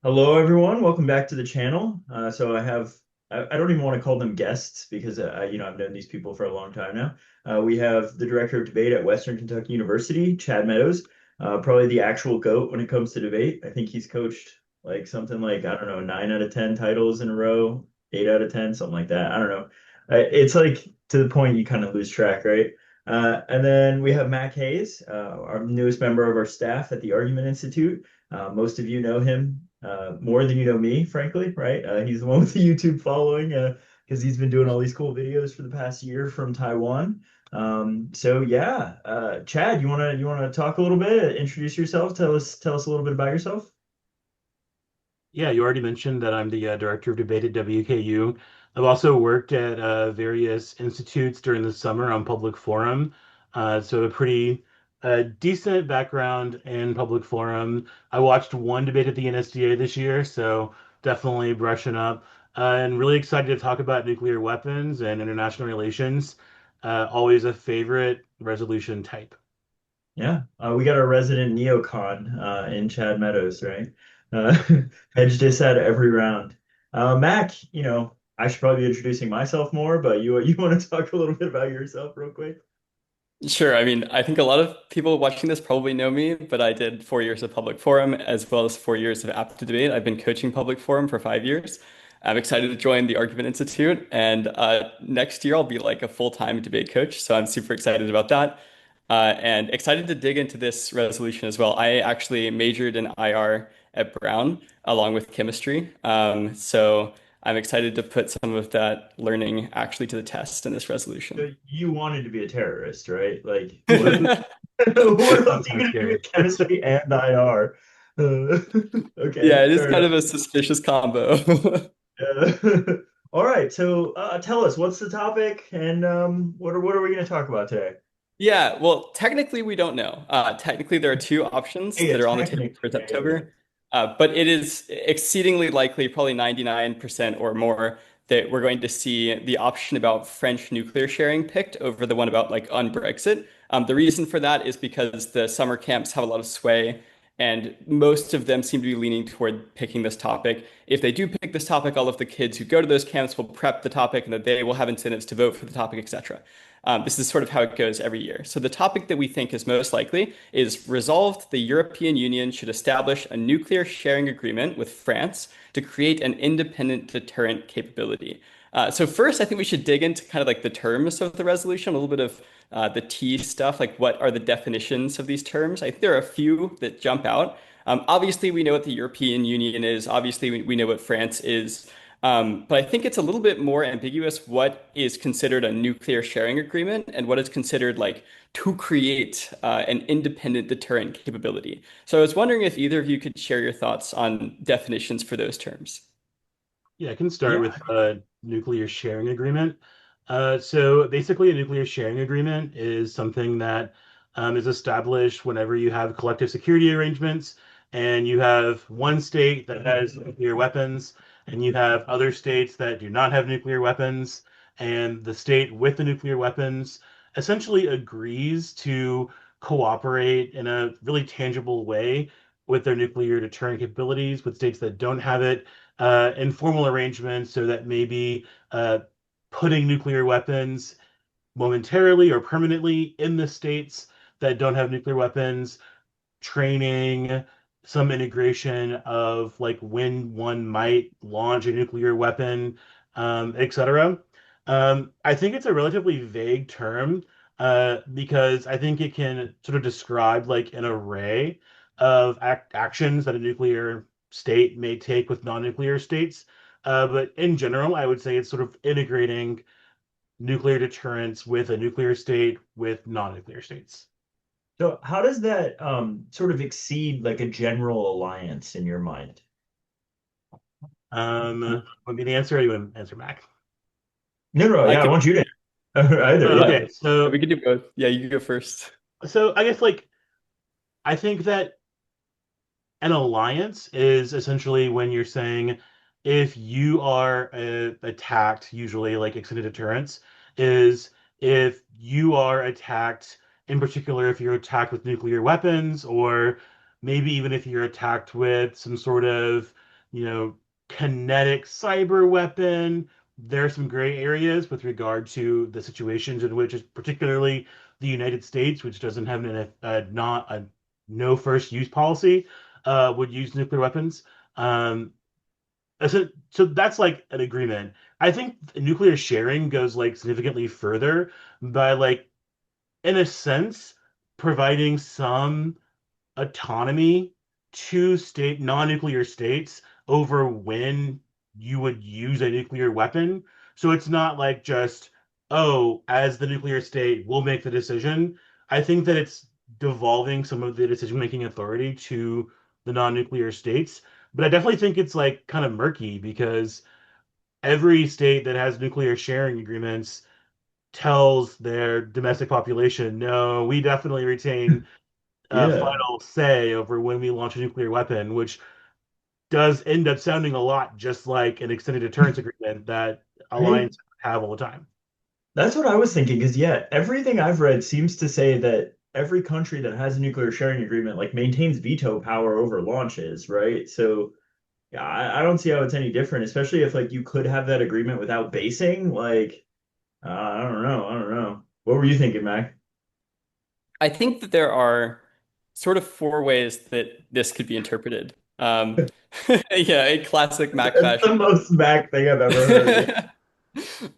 Hello, everyone. Welcome back to the channel. I don't even want to call them guests because I've known these people for a long time now. We have the director of debate at Western Kentucky University, Chad Meadows, probably the actual GOAT when it comes to debate. I think he's coached like something like, I don't know, 9 out of 10 titles in a row, 8 out of 10, something like that. I don't know. It's like to the point you kind of lose track, right? And then we have Mac Hayes, our newest member of our staff at the Argument Institute. Most of you know him more than you know me, frankly, right? He's the one with the YouTube following because he's been doing all these cool videos for the past year from Taiwan. Chad, you wanna talk a little bit, introduce yourself, tell us a little bit about yourself. Yeah, you already mentioned that I'm the director of debate at WKU. I've also worked at various institutes during the summer on public forum, so a pretty decent background in public forum. I watched one debate at the NSDA this year, so definitely brushing up, and really excited to talk about nuclear weapons and international relations. Always a favorite resolution type. Yeah, we got our resident neocon in Chad Meadows, right? Uh, hedged us at every round. Mac, I should probably be introducing myself more, but you want to talk a little bit about yourself real quick? Sure. I mean, I think a lot of people watching this probably know me, but I did 4 years of public forum as well as 4 years of aptitude debate. I've been coaching public forum for 5 years. I'm excited to join the Argument Institute, and next year I'll be like a full-time debate coach. So I'm super excited about that, and excited to dig into this resolution as well. I actually majored in IR at Brown along with chemistry. So I'm excited to put some of that learning actually to the test in this resolution. So you wanted to be a terrorist, right? Like, what else are you Sounds gonna do scary. with chemistry and IR? Uh, okay, Yeah, it is fair kind enough. of a suspicious combo. Uh, all right, so tell us what's the topic and what are we gonna talk about today? Yeah, well, technically we don't know. Technically, there are two options Yeah, that are on the table technically. for Yeah, yeah, yeah. September, but it is exceedingly likely, probably 99% or more, that we're going to see the option about French nuclear sharing picked over the one about like on Brexit. The reason for that is because the summer camps have a lot of sway, and most of them seem to be leaning toward picking this topic. If they do pick this topic, all of the kids who go to those camps will prep the topic, and that they will have incentives to vote for the topic, etc. This is sort of how it goes every year. So the topic that we think is most likely is resolved the European Union should establish a nuclear sharing agreement with France to create an independent deterrent capability. So first, I think we should dig into kind of like the terms of the resolution, a little bit of the T stuff, like what are the definitions of these terms? I think there are a few that jump out. Obviously, we know what the European Union is. Obviously, we know what France is. But I think it's a little bit more ambiguous what is considered a nuclear sharing agreement and what is considered like to create an independent deterrent capability. So I was wondering if either of you could share your thoughts on definitions for those terms. Yeah, I can start Yeah. with a nuclear sharing agreement. So basically, a nuclear sharing agreement is something that is established whenever you have collective security arrangements and you have one state that has nuclear weapons and you have other states that do not have nuclear weapons, and the state with the nuclear weapons essentially agrees to cooperate in a really tangible way with their nuclear deterrent capabilities with states that don't have it, informal arrangements so that maybe putting nuclear weapons momentarily or permanently in the states that don't have nuclear weapons, training, some integration of like when one might launch a nuclear weapon, etc. I think it's a relatively vague term because I think it can sort of describe like an array of actions that a nuclear state may take with non-nuclear states. But in general, I would say it's sort of integrating nuclear deterrence with a nuclear state with non-nuclear states. So how does that sort of exceed like a general alliance in your mind? Want me to answer or you want to answer Mac? No, no, I yeah, I could, want you to either, yeah. yeah, Okay, we could do both. Yeah, you can go first. I guess like I think that an alliance is essentially when you're saying if you are attacked, usually like extended deterrence, is if you are attacked, in particular, if you're attacked with nuclear weapons, or maybe even if you're attacked with some sort of you know, kinetic cyber weapon. There are some gray areas with regard to the situations in which, particularly the United States, which doesn't have not a no first use policy, would use nuclear weapons. Um, so that's like an agreement. I think nuclear sharing goes like significantly further by like, in a sense, providing some autonomy to non-nuclear states over when you would use a nuclear weapon. So it's not like just, oh, as the nuclear state, we'll make the decision. I think that it's devolving some of the decision-making authority to the non-nuclear states. But I definitely think it's like kind of murky because every state that has nuclear sharing agreements tells their domestic population, no, we definitely retain Yeah. final say over when we launch a nuclear weapon, which does end up sounding a lot just like an extended deterrence agreement that Right? alliances have all the time. That's what I was thinking, because yeah, everything I've read seems to say that every country that has a nuclear sharing agreement like maintains veto power over launches, right? So yeah, I don't see how it's any different, especially if like you could have that agreement without basing. Like, I don't know. I don't know. What were you thinking, Mac? I think that there are sort of four ways that this could be interpreted. Yeah, a classic Mac That's fashion. the most Mac thing I've ever heard.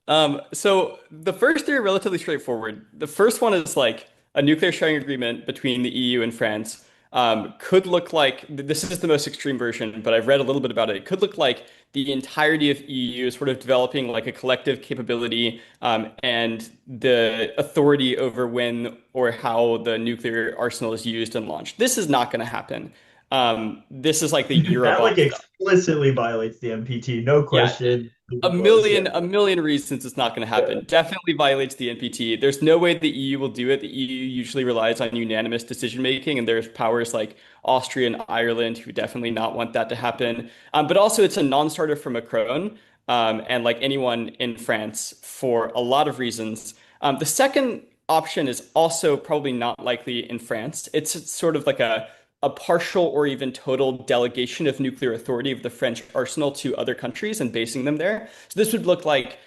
Yeah. So the first three are relatively straightforward. The first one is like a nuclear sharing agreement between the EU and France. Could look like this is the most extreme version, but I've read a little bit about it. It could look like the entirety of EU is sort of developing like a collective capability and the authority over when or how the nuclear arsenal is used and launched. This is not going to happen. This is like the That Eurobomb like stuff. explicitly violates the NPT. No Yeah, question. Super close. Yeah. a million reasons it's not going to Yeah. happen. Definitely violates the NPT. There's no way the EU will do it. The EU usually relies on unanimous decision making, and there's powers like Austria and Ireland who definitely not want that to happen. But also, it's a non-starter for Macron and like anyone in France for a lot of reasons. The second option is also probably not likely in France. It's sort of like a partial or even total delegation of nuclear authority of the French arsenal to other countries and basing them there. So this would look like,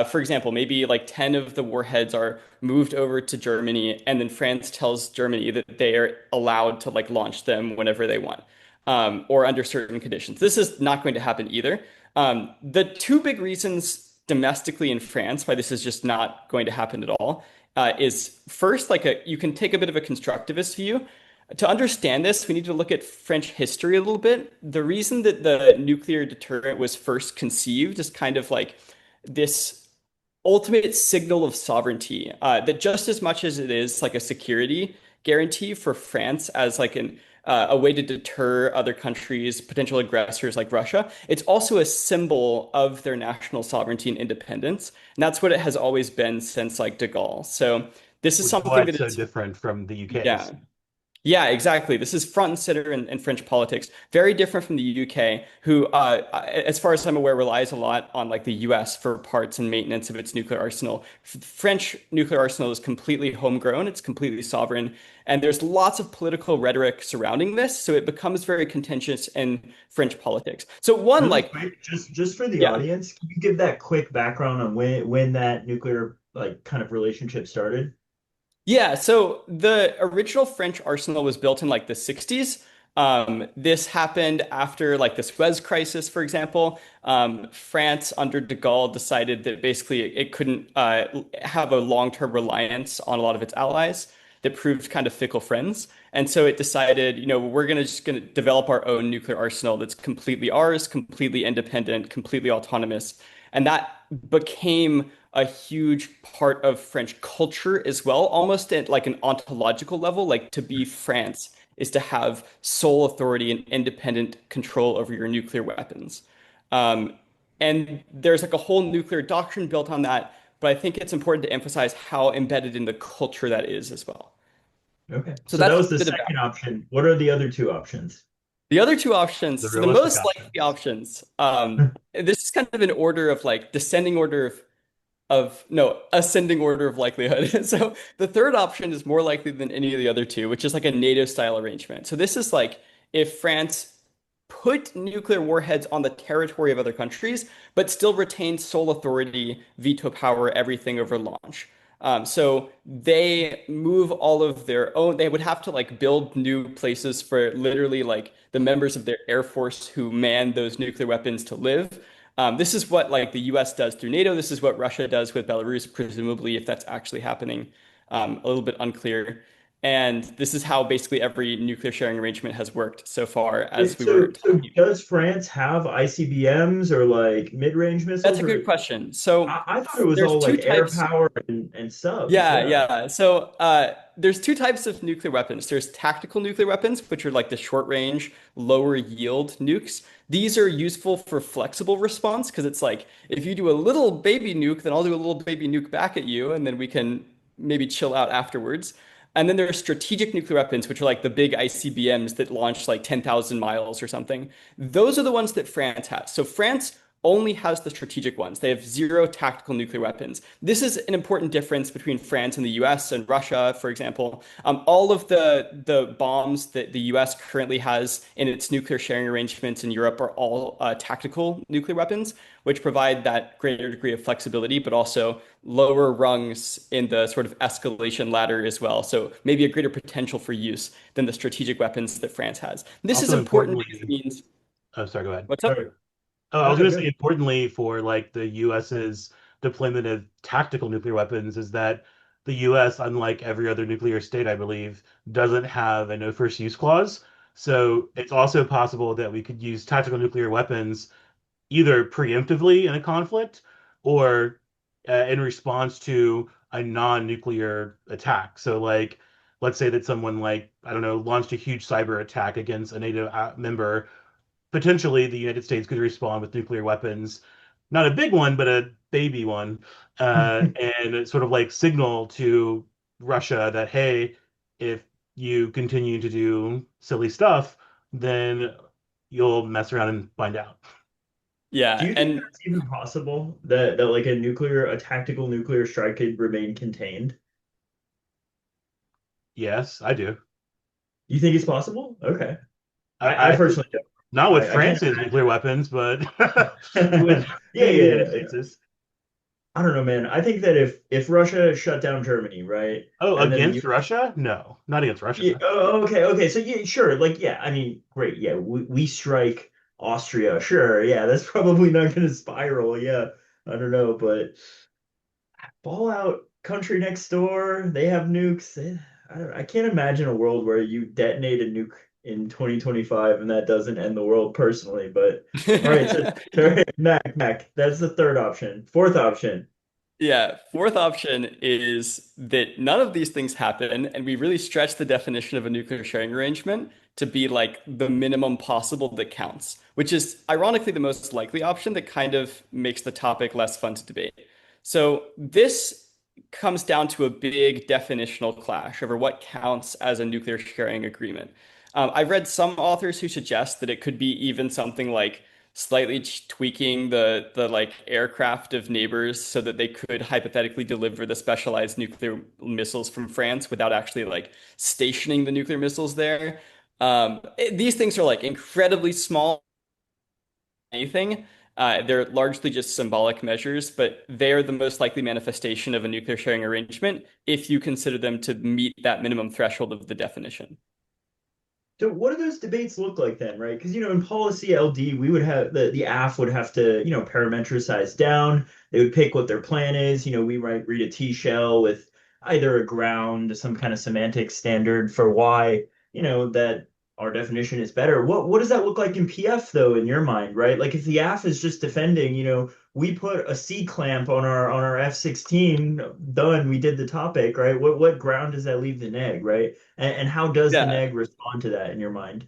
for example, maybe like 10 of the warheads are moved over to Germany, and then France tells Germany that they are allowed to like launch them whenever they want, or under certain conditions. This is not going to happen either. The two big reasons domestically in France why this is just not going to happen at all is first, like you can take a bit of a constructivist view. To understand this, we need to look at French history a little bit. The reason that the nuclear deterrent was first conceived is kind of like this ultimate signal of sovereignty, that just as much as it is like a security guarantee for France as like a way to deter other countries, potential aggressors like Russia, it's also a symbol of their national sovereignty and independence. And that's what it has always been since like de Gaulle. So this is Which is why something that it's so is, different from the yeah. UK's. Yeah, exactly. This is front and center in French politics. Very different from the UK, who, as far as I'm aware, relies a lot on like the US for parts and maintenance of its nuclear arsenal. French nuclear arsenal is completely homegrown. It's completely sovereign, and there's lots of political rhetoric surrounding this, so it becomes very contentious in French politics. So one, Really like, quick, just for the yeah. audience, can you give that quick background on when that nuclear like kind of relationship started? Yeah, so the original French arsenal was built in like the 60s. This happened after like the Suez Crisis, for example. France under de Gaulle decided that basically it couldn't have a long-term reliance on a lot of its allies that proved kind of fickle friends. And so it decided, we're gonna develop our own nuclear arsenal that's completely ours, completely independent, completely autonomous. And that became a huge part of French culture as well, almost at like an ontological level. Like to be France is to have sole authority and independent control over your nuclear weapons. Um, and there's like a whole nuclear doctrine built on that, but I think it's important to emphasize how embedded in the culture that is as well. Okay. So So that that's was a the bit of second background. option. What are the other two options? The other two options, The so the realistic most likely options. options, this is kind of an order of like descending order of no ascending order of likelihood. So the third option is more likely than any of the other two, which is like a NATO style arrangement. So this is like if France put nuclear warheads on the territory of other countries, but still retain sole authority, veto power, everything over launch. So they move all of their own, they would have to like build new places for literally like the members of their Air Force who man those nuclear weapons to live. This is what like the US does through NATO. This is what Russia does with Belarus, presumably, if that's actually happening. A little bit unclear. And this is how basically every nuclear sharing arrangement has worked so far, as Wait, we were so talking. does France have ICBMs or like mid-range That's missiles, a good or question. So I thought it was there's all two like air types. power and subs. Yeah, Yeah. yeah. So there's two types of nuclear weapons. There's tactical nuclear weapons, which are like the short range, lower yield nukes. These are useful for flexible response because it's like if you do a little baby nuke, then I'll do a little baby nuke back at you, and then we can maybe chill out afterwards. And then there are strategic nuclear weapons, which are like the big ICBMs that launch like 10,000 miles or something. Those are the ones that France has. So France only has the strategic ones. They have zero tactical nuclear weapons. This is an important difference between France and the US and Russia, for example. All of the bombs that the US currently has in its nuclear sharing arrangements in Europe are all tactical nuclear weapons, which provide that greater degree of flexibility, but also lower rungs in the sort of escalation ladder as well. So maybe a greater potential for use than the strategic weapons that France has. This is Also, important because it importantly, means oh, sorry, go ahead. what's All up? right. Oh, I No, was no, going to say good. importantly for like the US's deployment of tactical nuclear weapons is that the US, unlike every other nuclear state, I believe, doesn't have a no first use clause. So it's also possible that we could use tactical nuclear weapons either preemptively in a conflict or in response to a non-nuclear attack. So like, let's say that someone like, I don't know, launched a huge cyber attack against a NATO member, potentially the United States could respond with nuclear weapons, not a big one, but a baby one, and sort of like signal to Russia that, hey, if you continue to do silly stuff, then you'll mess around and find out. Do Yeah, you think and that's even possible that like a tactical nuclear strike could remain contained? Yes, I do. You think it's possible? Okay. I I think personally don't. not with I can't France's nuclear weapons, but with imagine. the Yeah, yeah, United yeah. States's. I don't know, man. I think that if Russia shut down Germany, right, Oh, and then the against US, Russia? No, not against yeah, Russia. oh, okay, okay, so yeah, sure, like yeah, I mean, great, yeah, we strike Austria, sure, yeah, that's probably not going to spiral, yeah, I don't know, but Fallout country next door, they have nukes. I can't imagine a world where you detonate a nuke in 2025 and that doesn't end the world personally. But all right, so all right, Mac, that's the third option. Fourth option. yeah, fourth option is that none of these things happen, and we really stretch the definition of a nuclear sharing arrangement to be like the minimum possible that counts, which is ironically the most likely option that kind of makes the topic less fun to debate. So this comes down to a big definitional clash over what counts as a nuclear sharing agreement. I've read some authors who suggest that it could be even something like slightly tweaking the like aircraft of neighbors so that they could hypothetically deliver the specialized nuclear missiles from France without actually like stationing the nuclear missiles there. These things are like incredibly small. Anything. They're largely just symbolic measures, but they're the most likely manifestation of a nuclear sharing arrangement if you consider them to meet that minimum threshold of the definition. So what do those debates look like then, right? Because in policy LD, we would have the AF would have to, parametricize down. They would pick what their plan is. We might read a T shell with either a ground, some kind of semantic standard for why, that our definition is better. What does that look like in PF though, in your mind, right? Like if the AF is just defending, we put a C clamp on our F-16, done, we did the topic, right? What ground does that leave the neg, right? And how does the Yeah. neg respond to that in your mind?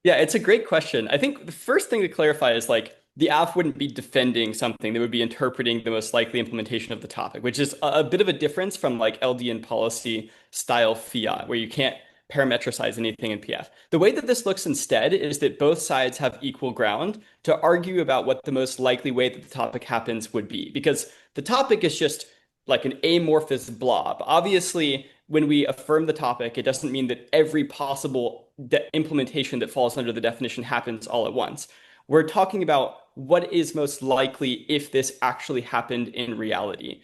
Yeah, it's a great question. I think the first thing to clarify is like the app wouldn't be defending something. They would be interpreting the most likely implementation of the topic, which is a bit of a difference from like LDN policy style fiat, where you can't parametricize anything in PF. The way that this looks instead is that both sides have equal ground to argue about what the most likely way that the topic happens would be, because the topic is just like an amorphous blob. Obviously, when we affirm the topic, it doesn't mean that every possible implementation that falls under the definition happens all at once. We're talking about what is most likely if this actually happened in reality.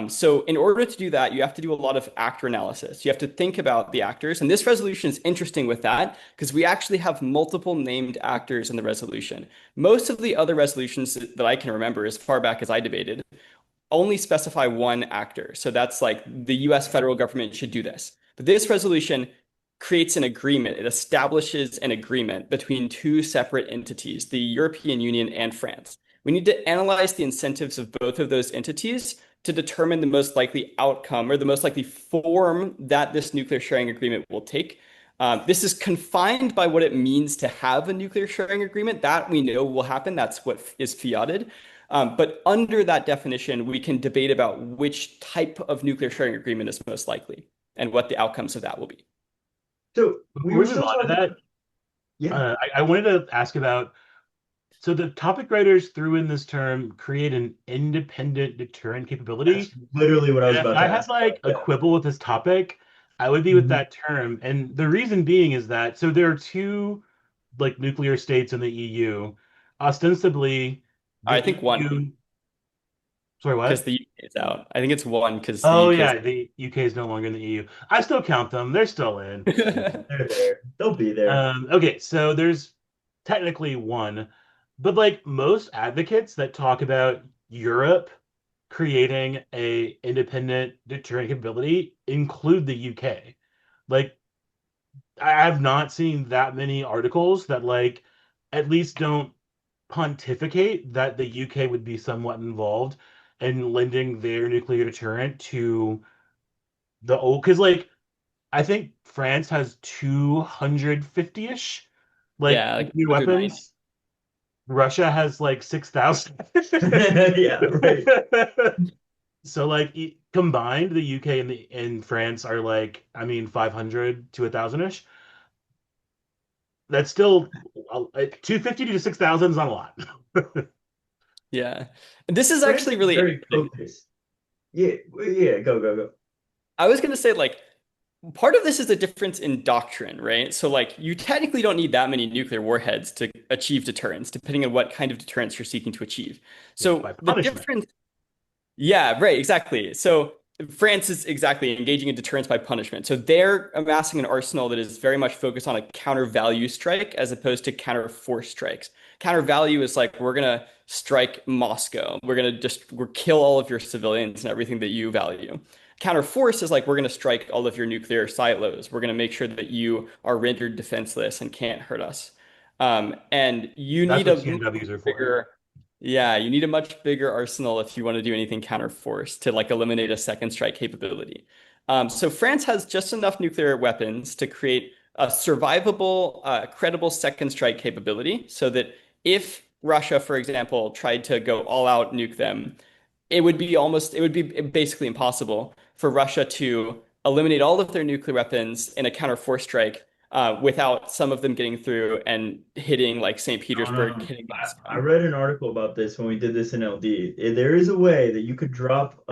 So in order to do that, you have to do a lot of actor analysis. You have to think about the actors. And this resolution is interesting with that because we actually have multiple named actors in the resolution. Most of the other resolutions that I can remember, as far back as I debated, only specify one actor. So that's like the US federal government should do this. But this resolution creates an agreement. It establishes an agreement between two separate entities, the European Union and France. We need to analyze the incentives of both of those entities to determine the most likely outcome or the most likely form that this nuclear sharing agreement will take. This is confined by what it means to have a nuclear sharing agreement. That we know will happen. That's what is fiated. But under that definition, we can debate about which type of nuclear sharing agreement is most likely and what the outcomes of that will be. So we Before were we move still on to talking. that, Yeah, I wanted to ask about so the topic writers threw in this term create an independent deterrent that's capability. literally what I And was if about I to had ask like about. a Yeah. quibble with this topic, I would be with Mhm. that term. And the reason being is that so there are two like nuclear states in the EU. Ostensibly, the I think one, EU, sorry, because what? the UK is out. I think it's one because the Oh UK is yeah, the UK is no longer in the EU. I still count them. They're still in. They're there. They'll be there. Okay, so there's technically one, but like most advocates that talk about Europe creating a independent deterrent capability include the UK. Like I have not seen that many articles that like at least don't pontificate that the UK would be somewhat involved in lending their nuclear deterrent to the old because like I think France has 250-ish like yeah, like nuclear 190. weapons. Russia has like 6,000. Yeah, right. So like combined, the UK and France are like, I mean, 500 to 1,000-ish. That's still 250 to 6,000 is not a lot. Yeah. And this is France actually is really very interesting. focused. Yeah, yeah, go, go, go. I was going to say, like, part of this is a difference in doctrine, right? So, like, you technically don't need that many nuclear warheads to achieve deterrence, depending on what kind of deterrence you're seeking to achieve. Yeah, So, by the punishment. difference, yeah, right, exactly. So, France is exactly engaging in deterrence by punishment. So, they're amassing an arsenal that is very much focused on a counter value strike as opposed to counter force strikes. Counter value is like, we're going to strike Moscow. We're kill all of your civilians and everything that you value. Counter force is like, we're going to strike all of your nuclear silos. We're going to make sure that you are rendered defenseless and can't hurt us. And you That's need what a much CNWs are for. bigger, yeah, you need a much bigger arsenal if you want to do anything counter force to like eliminate a second strike capability. So France has just enough nuclear weapons to create a survivable, credible second strike capability so that if Russia, for example, tried to go all out nuke them, it would be basically impossible for Russia to eliminate all of their nuclear weapons in a counter force strike without some of them getting through and hitting like St. No, Petersburg, no. hitting I Moscow. read an article about this when we did this in LD. There is a way that you could drop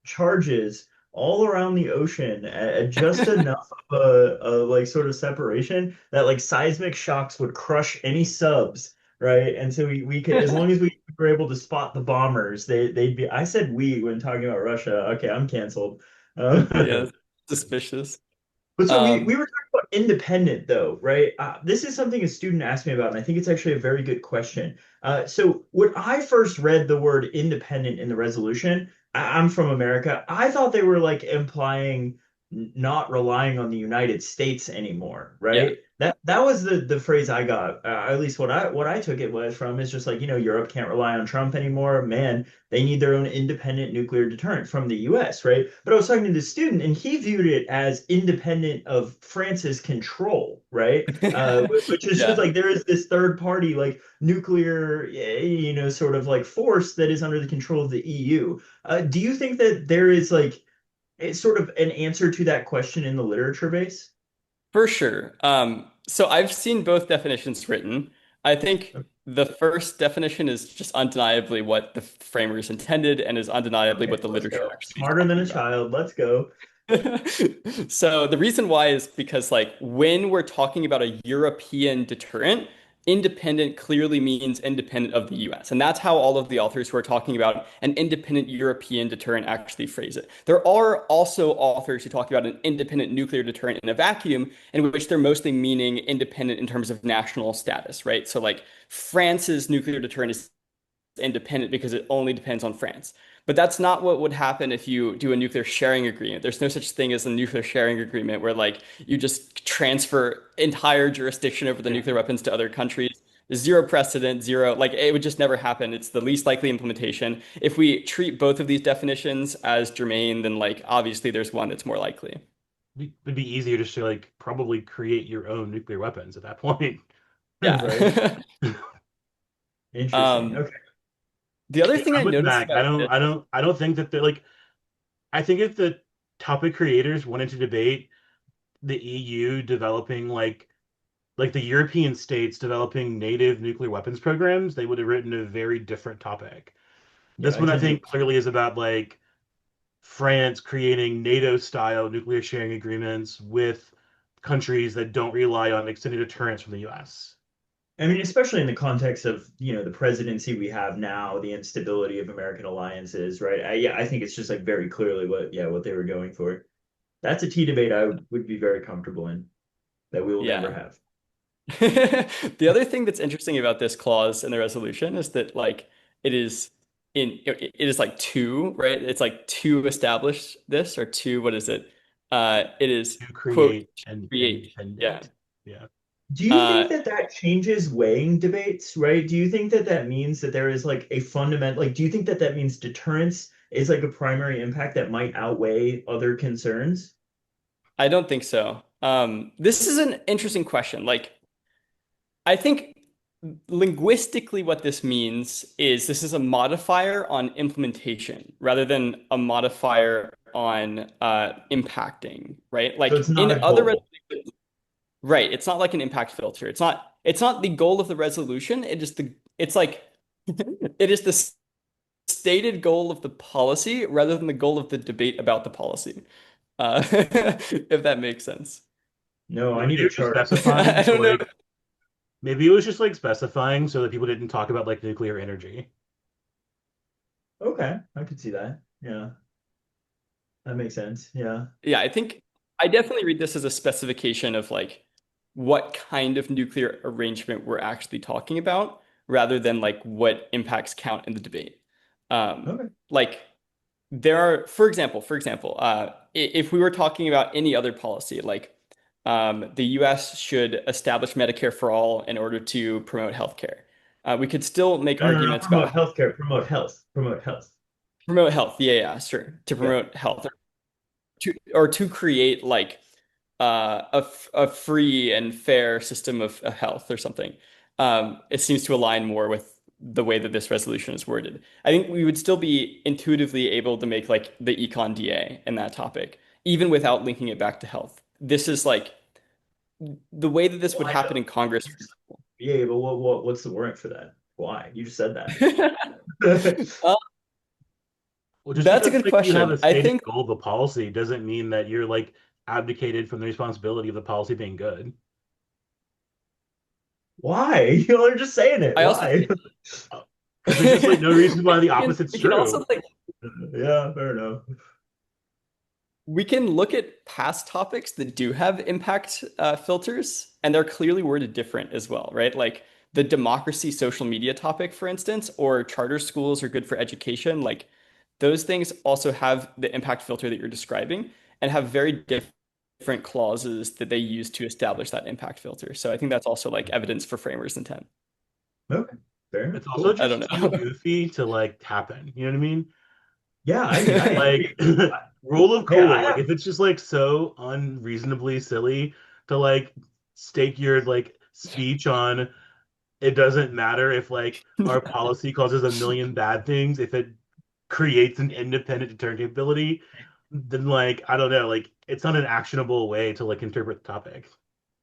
charges all around the ocean at just enough of a like sort of separation that like seismic shocks would crush any subs, right? And so we could, as long as we were able to spot the bombers, they'd be. I said we when talking about Russia. Okay, I'm canceled. Yeah, suspicious. But so we Um, were talking about independent though, right? This is something a student asked me about, and I think it's actually a very good question. So when I first read the word independent in the resolution, I'm from America. I thought they were like implying not relying on the United States anymore, yeah. right? That was the phrase I got. At least what I took it was from is just like, Europe can't rely on Trump anymore. Man, they need their own independent nuclear deterrent from the US, right? But I was talking to the student and he viewed it as independent of France's control, right? Which is just Yeah. like there is this third party, like nuclear, sort of like force that is under the control of the EU. Do you think that there is like it's sort of an answer to that question in the literature base? For sure. So I've seen both definitions written. I think the first definition is just undeniably what the framers intended and is undeniably Okay, what the let's literature go. actually is Smarter than talking a about. child. Let's go. So the reason why is because like when we're talking about a European deterrent, independent clearly means independent of the US. And that's how all of the authors who are talking about an independent European deterrent actually phrase it. There are also authors who talk about an independent nuclear deterrent in a vacuum, in which they're mostly meaning independent in terms of national status, right? So like France's nuclear deterrent is independent because it only depends on France. But that's not what would happen if you do a nuclear sharing agreement. There's no such thing as a nuclear sharing agreement where like you just transfer entire jurisdiction over the Yeah. nuclear weapons to other countries. There's zero precedent, zero, like it would just never happen. It's the least likely implementation. If we treat both of these definitions as germane, then like obviously there's one that's more likely. It'd be easier just to like probably create your own nuclear weapons at that point. Right. Yeah. Interesting. Um, Okay. the other Yeah, thing I'm I with noticed Mac. about this, I don't think that they're like. I think if the topic creators wanted to debate the EU developing like the European states developing native nuclear weapons programs, they would have written a very different topic. Yeah, This I one, I tend to think, clearly is about like France creating NATO-style nuclear sharing agreements with countries that don't rely on extended deterrence from the US. I mean, especially in the context of, the presidency we have now, the instability of American alliances, right? Yeah, I think it's just like very clearly what they were going for. That's a tea debate I would be very comfortable in that we will never yeah. have. The other thing that's interesting about this clause in the resolution is that like it is it is like two, right? It's like to establish this or to what is it? It is To quote create an create. Yeah. independent. Yeah. Do you Uh think that that changes weighing debates, right? Do you think that that means that there is like a fundamental, like, do you think that that means deterrence is like a primary impact that might outweigh other concerns? I don't think so. This is an interesting question. Like I think linguistically, what this means is this is a modifier on implementation rather than a modifier on impacting, right? So Like it's not in a other goal. resolutions, right? It's not like an impact filter. It's not the goal of the resolution. It's like it is the stated goal of the policy rather than the goal of the debate about the policy. If that makes sense. No, I Maybe need they a were just chart. specifying I so don't know. like maybe it was just like specifying so that people didn't talk about like nuclear energy. Okay, I could see that. Yeah, that makes sense. Yeah. Yeah, I think I definitely read this as a specification of like what kind of nuclear arrangement we're actually talking about rather than like what impacts count in the debate. Okay. Like there are, for example, if we were talking about any other policy, like the US should establish Medicare for all in order to promote healthcare. We could still make No, no, no, arguments about promote how healthcare, promote health, promote health. promote health. Yeah, yeah, sure. To Yeah. promote health or to create like a free and fair system of health or something. It seems to align more with the way that this resolution is worded. I think we would still be intuitively able to make like the econ DA in that topic, even without linking it back to health. This is like the way that this would Why happen though? in Congress, You for just, yeah, but what's the warrant for that? Why? You just said that. example. Uh, Well, just that's a because good like you have question. a I stated think goal of the policy doesn't mean that you're like abdicated from the responsibility of the policy being good. Why? You are just saying it. I also Why? Because there's just like no reason why the we can opposite's we can also true. like Yeah, fair enough. we can look at past topics that do have impact filters, and they're clearly worded different as well, right? Like the democracy social media topic, for instance, or charter schools are good for education. Like those things also have the impact filter that you're describing and have very different clauses that they use to establish that impact filter. So I think that's also like evidence for framers' intent. Okay, fair, It's also cool. I don't just too know. goofy to like happen. You know what I mean? Yeah, I mean, I Like agree. I, rule of hey, I cool. Like have. if it's just like so unreasonably silly to like stake your like speech on it doesn't matter if like our policy causes a million bad things if it creates an independent deterrent capability, then like I don't know, like it's not an actionable way to like interpret the topic.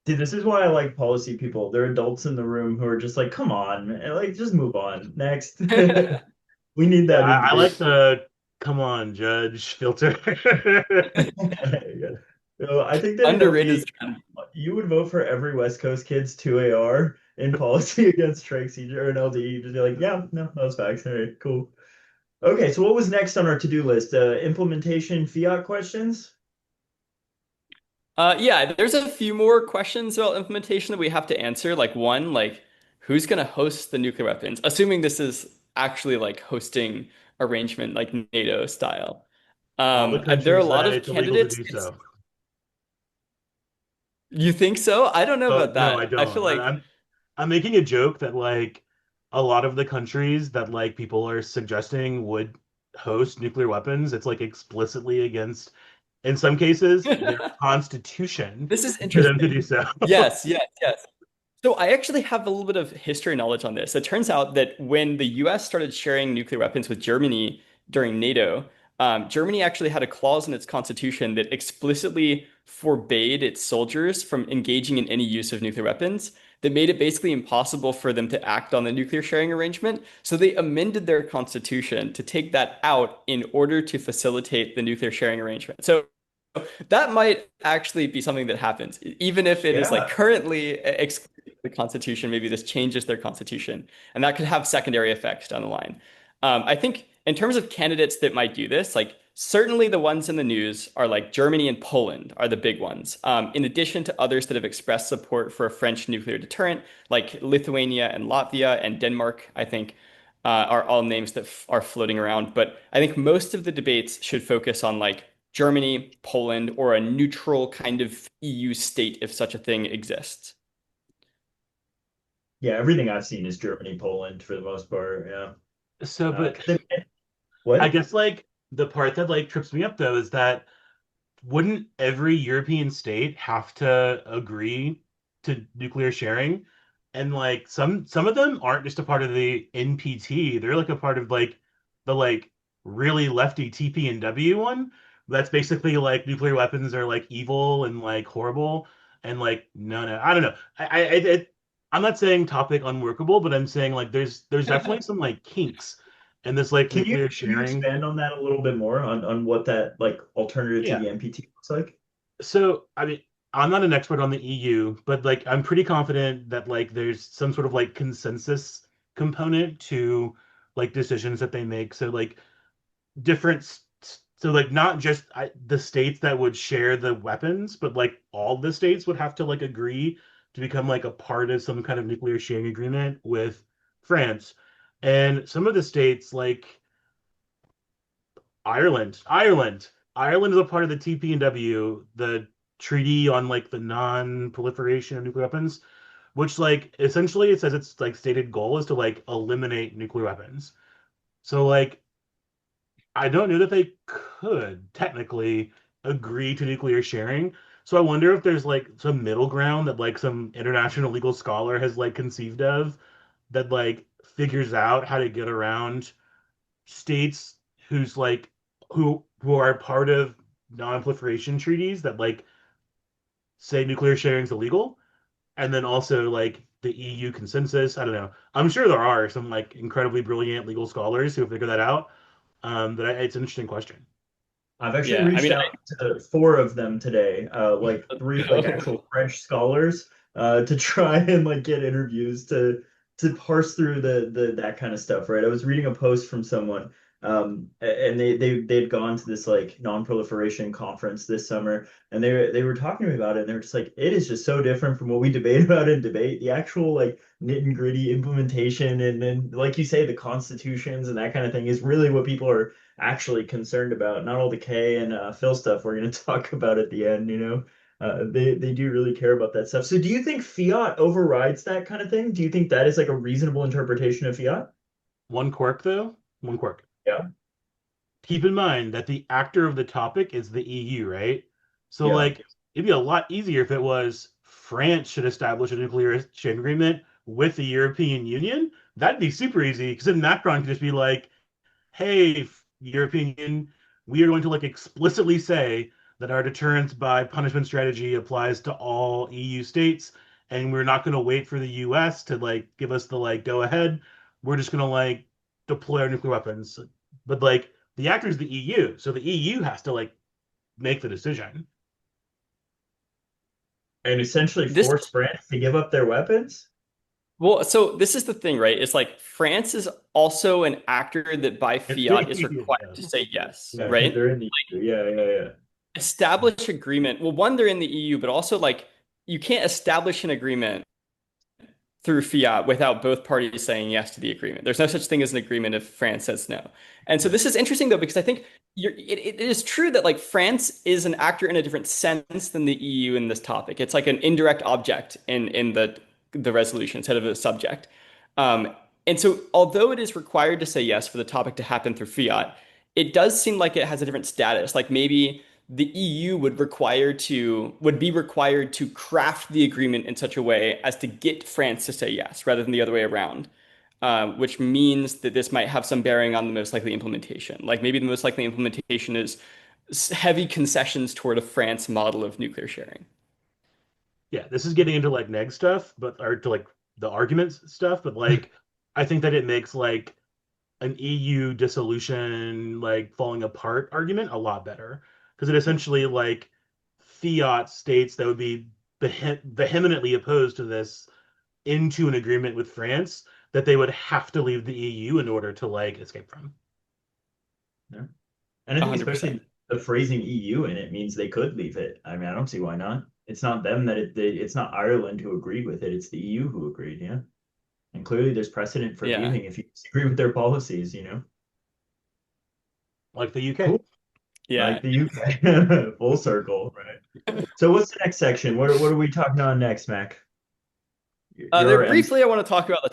See, this is why I like policy people. They're adults in the room who are just like, come on, man. Like, just move on. Next. We need Yeah, that in I like debates. Come on, Judge Filter. Yeah. So I think that in Underrated LD, strategy. you would vote for every West Coast kid's 2 AR in policy against Trade Siege or in LD. You'd just be like, yeah, no, that was facts. All right, cool. Okay, so what was next on our to-do list? Implementation fiat questions? Yeah, there's a few more questions about implementation that we have to answer. Like one, like who's going to host the nuclear weapons? Assuming this is actually like hosting arrangement, like NATO style. All the There are a countries lot that of it's illegal to candidates. do so. You think so? I don't know Oh, about no, I that. I feel don't. like I'm making a joke that like a lot of the countries that like people are suggesting would host nuclear weapons, it's like explicitly against, in some cases, their constitution this is for them to interesting. do so. Yes, yes, yes. So I actually have a little bit of history knowledge on this. It turns out that when the US started sharing nuclear weapons with Germany during NATO, Germany actually had a clause in its constitution that explicitly forbade its soldiers from engaging in any use of nuclear weapons, that made it basically impossible for them to act on the nuclear sharing arrangement. So they amended their constitution to take that out in order to facilitate the nuclear sharing arrangement. So that might actually be something that happens, even if it is like Yeah. currently excluding the Constitution. Maybe this changes their Constitution, and that could have secondary effects down the line. I think in terms of candidates that might do this, like certainly the ones in the news are like Germany and Poland are the big ones. In addition to others that have expressed support for a French nuclear deterrent, like Lithuania and Latvia and Denmark, I think. Are all names that are floating around, but I think most of the debates should focus on like Germany, Poland, or a neutral kind of EU state if such a thing exists. Yeah, everything I've seen is Germany, Poland for the most part. Yeah. So, but 'Cause I what? guess like the part that like trips me up though is that wouldn't every European state have to agree to nuclear sharing? And like some of them aren't just a part of the NPT, they're like a part of like the like really lefty TPNW one. That's basically like nuclear weapons are like evil and like horrible and like no, I don't know. I'm not saying topic unworkable, but I'm saying like there's definitely some like kinks in this like nuclear Can you sharing. expand on that a little bit more on what that like alternative to Yeah. the MPT looks like? So, I mean, I'm not an expert on the EU, but like I'm pretty confident that like there's some sort of like consensus component to like decisions that they make. So like different so like not just the states that would share the weapons, but like all the states would have to like agree to become like a part of some kind of nuclear sharing agreement with France. And some of the states like Ireland is a part of the TPNW, the Treaty on like the non-proliferation of nuclear weapons, which like essentially it says its like stated goal is to like eliminate nuclear weapons. So like I don't know that they could technically agree to nuclear sharing. So I wonder if there's like some middle ground that like some international legal scholar has like conceived of that like figures out how to get around states who's like who are part of non-proliferation treaties that like say nuclear sharing is illegal, and then also like the EU consensus. I don't know. I'm sure there are some like incredibly brilliant legal scholars who figure that out. It's an interesting question. I've actually Yeah, I reached mean, out to four of them today, like three like oh, actual French scholars, to try and like get interviews to parse through the that kind of stuff, right? I was reading a post from someone, and they'd gone to this like non-proliferation conference this summer, and they were talking to me about it, and they were just like, it is just so different from what we debate about in debate. The actual like nit and gritty implementation, and then like you say, the constitutions and that kind of thing is really what people are actually concerned about, not all the Kay and Phil stuff we're going to talk about at the end, you know. They do really care about that stuff. So do you think fiat overrides that kind of thing? Do you think that is like a reasonable interpretation of fiat? One quirk though, one quirk. Yeah. Keep in mind that the actor of the topic is the EU, right? So Yeah. like it'd be a lot easier if it was France should establish a nuclear exchange agreement with the European Union. That'd be super easy because then Macron could just be like, hey, European Union, we are going to like explicitly say that our deterrence by punishment strategy applies to all EU states, and we're not going to wait for the US to like give us the like go ahead. We're just going to like deploy our nuclear weapons. But like the actor is the EU, so the EU has to like make the decision. And essentially This force France to give up their weapons? Well, so this is the thing, right? It's like France is also an actor that by It's the fiat is EU, required yeah. to say yes, Yeah, because right? they're in the EU. Yeah, yeah, yeah. Establish agreement. Well, one, they're in the EU, but also like you can't establish an agreement through fiat without both parties saying yes to the agreement. There's no such thing as an agreement if France says no. And so Yeah. this is interesting though, because I think it is true that like France is an actor in a different sense than the EU in this topic. It's like an indirect object in the resolution instead of a subject. Um, and so although it is required to say yes for the topic to happen through fiat, it does seem like it has a different status. Like maybe the EU would be required to craft the agreement in such a way as to get France to say yes, rather than the other way around. Which means that this might have some bearing on the most likely implementation. Like maybe the most likely implementation is heavy concessions toward a France model of nuclear sharing. Yeah, this is getting into like neg stuff, but or to like the arguments stuff, but like I think that it makes like an EU dissolution like falling apart argument a lot better because it essentially like fiat states that would be vehemently opposed to this into an agreement with France that they would have to leave the EU in order to like escape from. Yeah. And I think 100%. especially the phrasing EU in it means they could leave it. I mean, I don't see why not. It's not them that it's not Ireland who agreed with it. It's the EU who agreed. Yeah. And clearly there's precedent for Yeah. leaving if you disagree with their policies, you know? Like the UK. Cool. Yeah. Like the UK. Full circle, right? So what's the next section? What are we talking on next, Mac? There Your MC. briefly, I want to talk about the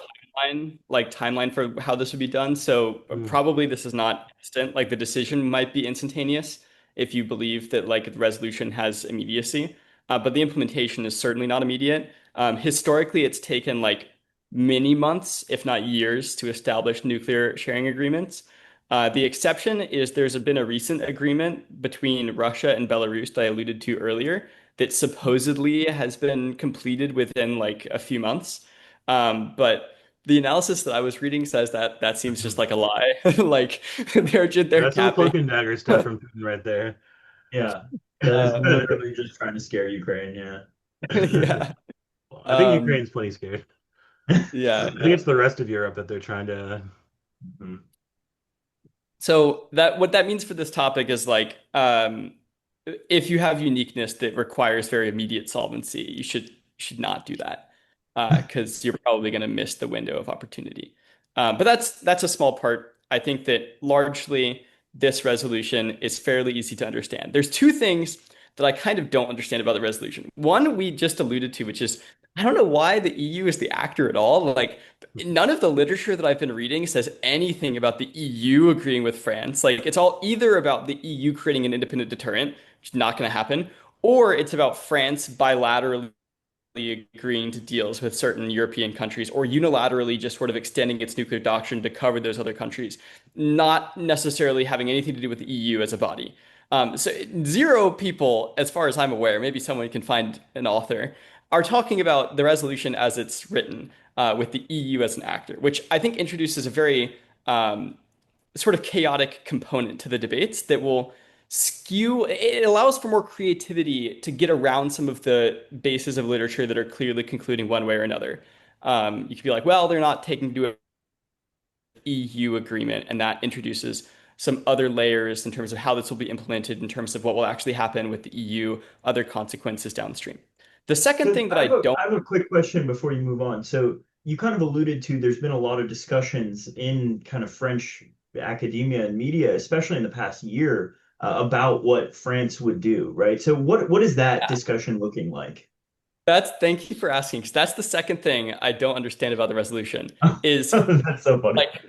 timeline for how this would be done. So Mm. probably this is not instant. Like the decision might be instantaneous if you believe that like the resolution has immediacy, but the implementation is certainly not immediate. Historically, it's taken like many months, if not years, to establish nuclear sharing agreements. The exception is been a recent agreement between Russia and Belarus that I alluded to earlier that supposedly has been completed within like a few months. But the analysis that I was reading says that that seems just like a lie. Like they're That's some capping. cloak and dagger stuff from Putin right there. Yeah. That is Um, literally just trying to scare Ukraine, yeah. yeah. I think Um, Ukraine's plenty scared. yeah. I think it's the rest of Europe that they're trying to. Mhm. So that what that means for this topic is like if you have uniqueness that requires very immediate solvency, you should not do that because you're probably going to miss the window of opportunity. But that's a small part. I think that largely this resolution is fairly easy to understand. There's two things that I kind of don't understand about the resolution. One we just alluded to, which is I don't know why the EU is the actor at all. Like none of the literature that I've been reading says anything about the EU agreeing with France. Like it's all either about the EU creating an independent deterrent, which is not going to happen, or it's about France bilaterally agreeing to deals with certain European countries or unilaterally just sort of extending its nuclear doctrine to cover those other countries, not necessarily having anything to do with the EU as a body. So zero people, as far as I'm aware, maybe someone can find an author, are talking about the resolution as it's written, with the EU as an actor, which I think introduces a very sort of chaotic component to the debates that will skew it allows for more creativity to get around some of the bases of literature that are clearly concluding one way or another. You could be like, well, they're not taking to an EU agreement, and that introduces some other layers in terms of how this will be implemented, in terms of what will actually happen with the EU, other consequences downstream. The second So thing that I don't I have a quick question before you move on. So you kind of alluded to there's been a lot of discussions in kind of French academia and media, especially in the past year, about what France would do, right? So what is that yeah, discussion looking like? that's thank you for asking, because that's the second thing I don't understand about the resolution is That's so funny. like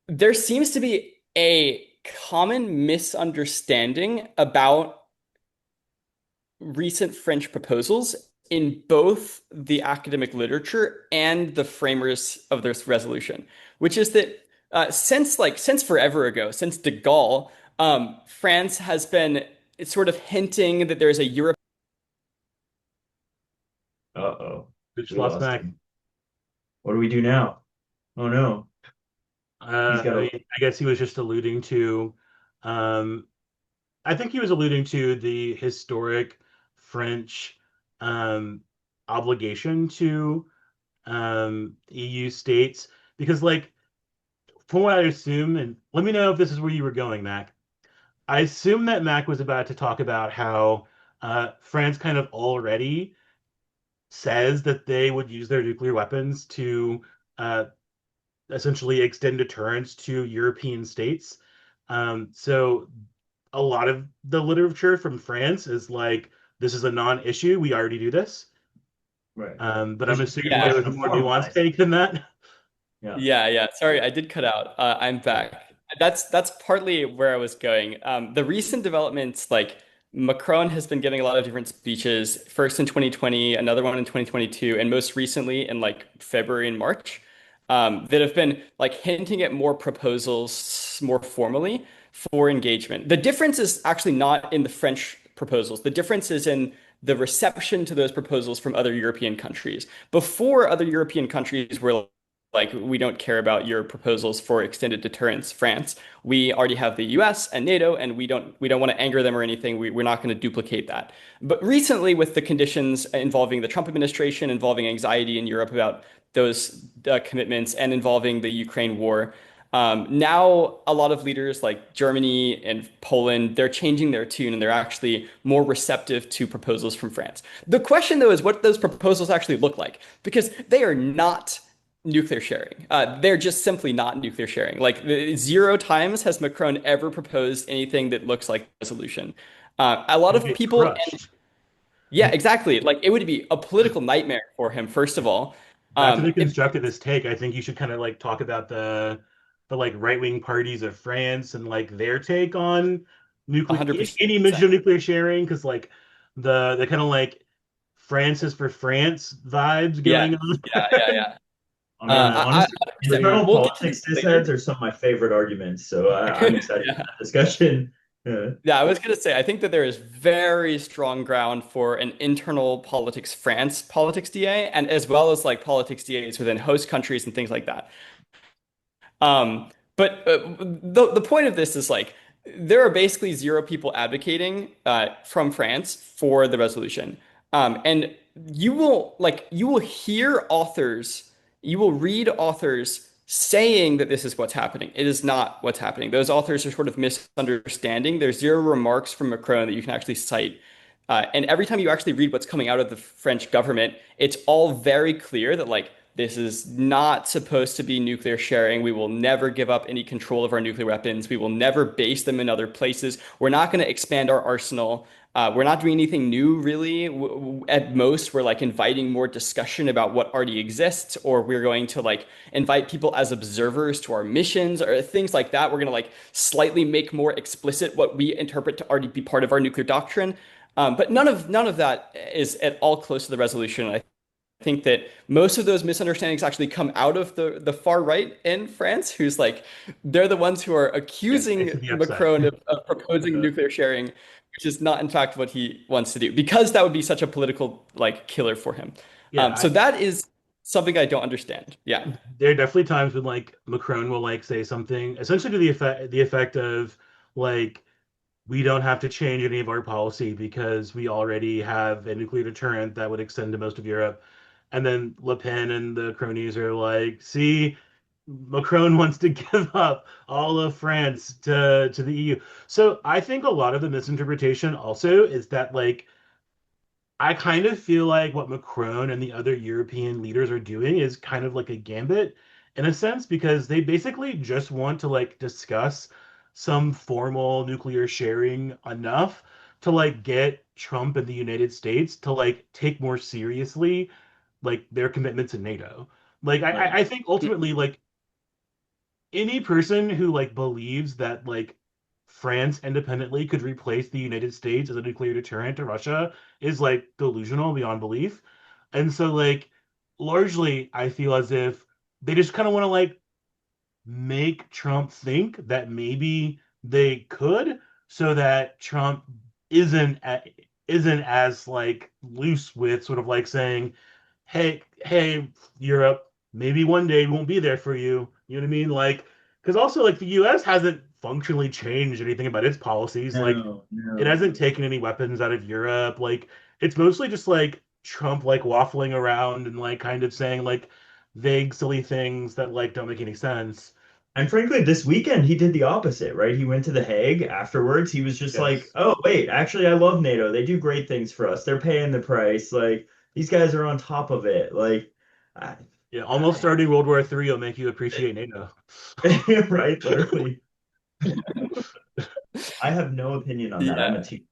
there seems to be a common misunderstanding about recent French proposals in both the academic literature and the framers of this resolution, which is that since forever ago, since de Gaulle, France has been sort of hinting that there's a Europe. Uh-oh. We just We lost lost Mac. him. What do we do now? Oh no. He's got I a mean, I guess he was just alluding to, um, I think he was alluding to the historic French um, obligation to EU states, because, like, from what I assume, and let me know if this is where you were going, Mac. I assume that Mac was about to talk about how France kind of already says that they would use their nuclear weapons to uh, essentially extend deterrence to European states. So a lot of the literature from France is like, this is a non-issue. We already do this. right. But It's I'm just a assuming Yeah. there question was a of more nuanced formalizing. take than that. Yeah. Yeah. Sorry, I did cut out. I'm back. That's partly where I was going. The recent developments, like Macron has been giving a lot of different speeches, first in 2020, another one in 2022, and most recently in like February and March, that have been like hinting at more proposals more formally for engagement. The difference is actually not in the French proposals. The difference is in the reception to those proposals from other European countries. Before, other European countries were like, we don't care about your proposals for extended deterrence, France. We already have the US and NATO, and we don't want to anger them or anything. We're not going to duplicate that. But recently, with the conditions involving the Trump administration, involving anxiety in Europe about those commitments, and involving the Ukraine war, now a lot of leaders like Germany and Poland, they're changing their tune and they're actually more receptive to proposals from France. The question, though, is what those proposals actually look like, because they are not nuclear sharing. They're just simply not nuclear sharing. Like, zero times has Macron ever proposed anything that looks like a solution. A lot It'd of get people, and crushed. yeah, exactly. Like, it would be a political nightmare for him, first of all. Back to the It, constructivist take, I think you should kind of like talk about the like right-wing parties of France and like their take on nuclear, 100%. any mention of nuclear sharing, because like the kind of like France is for France vibes Yeah, going on. yeah. I mean, I honestly, 100%. internal We'll get to politics this disheads later. are some of my favorite arguments, so I'm excited for Yeah. that discussion. Yeah. Yeah, I was going to say, I think that there is very strong ground for an internal politics France politics DA, and as well as like politics DAs within host countries and things like that. But the point of this is like there are basically zero people advocating from France for the resolution, and you will hear authors, you will read authors saying that this is what's happening. It is not what's happening. Those authors are sort of misunderstanding. There's zero remarks from Macron that you can actually cite. And every time you actually read what's coming out of the French government, it's all very clear that like this is not supposed to be nuclear sharing. We will never give up any control of our nuclear weapons. We will never base them in other places. We're not going to expand our arsenal. We're not doing anything new, really. At most, we're like inviting more discussion about what already exists, or we're going to like invite people as observers to our missions or things like that. We're going to like slightly make more explicit what we interpret to already be part of our nuclear doctrine. But none of that is at all close to the resolution. I think that most of those misunderstandings actually come out of the far right in France, who's like, they're the ones who are Yeah, it's accusing the upset. Macron of proposing nuclear sharing, which is not in fact what he wants to do, because that would be such a political like killer for him. So Yeah, that is something I don't understand. Yeah, there are definitely times when like Macron will like say something essentially to the effect of like, we don't have to change any of our policy because we already have a nuclear deterrent that would extend to most of Europe. And then Le Pen and the cronies are like, see, Macron wants to give up all of France to the EU. So I think a lot of the misinterpretation also is that like, I kind of feel like what Macron and the other European leaders are doing is kind of like a gambit in a sense, because they basically just want to like discuss some formal nuclear sharing enough to like get Trump and the United States to like take more seriously like their commitment to NATO. Like Right. I think ultimately like any person who like believes that like France independently could replace the United States as a nuclear deterrent to Russia is like delusional beyond belief. And so like largely I feel as if they just kind of want to like make Trump think that maybe they could, so that Trump isn't isn't as like loose with sort of like saying, hey Europe, maybe one day we won't be there for you. You know what I mean? Like because also like the U.S. hasn't functionally changed anything about its policies. Like No, it no. hasn't taken any weapons out of Europe. Like it's mostly just like Trump like waffling around and like kind of saying like vague, silly things that like don't make any sense. And frankly, this weekend he did the opposite, right? He went to The Hague afterwards. He was just like, Yes. "Oh, wait, actually, I love NATO. They do great things for us. They're paying the price. Like these guys are on top of it. Like, I, Yeah, almost I, starting World War III will make you appreciate NATO. right? Literally, I have no opinion on that. I'm a Yeah. team.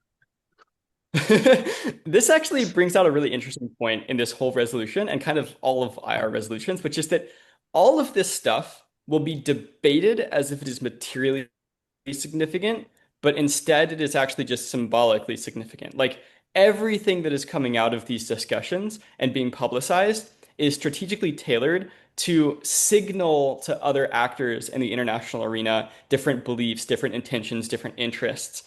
This actually brings out a really interesting point in this whole resolution and kind of all of IR resolutions, which is that all of this stuff will be debated as if it is materially significant, but instead it is actually just symbolically significant. Like everything that is coming out of these discussions and being publicized is strategically tailored to signal to other actors in the international arena different beliefs, different intentions, different interests,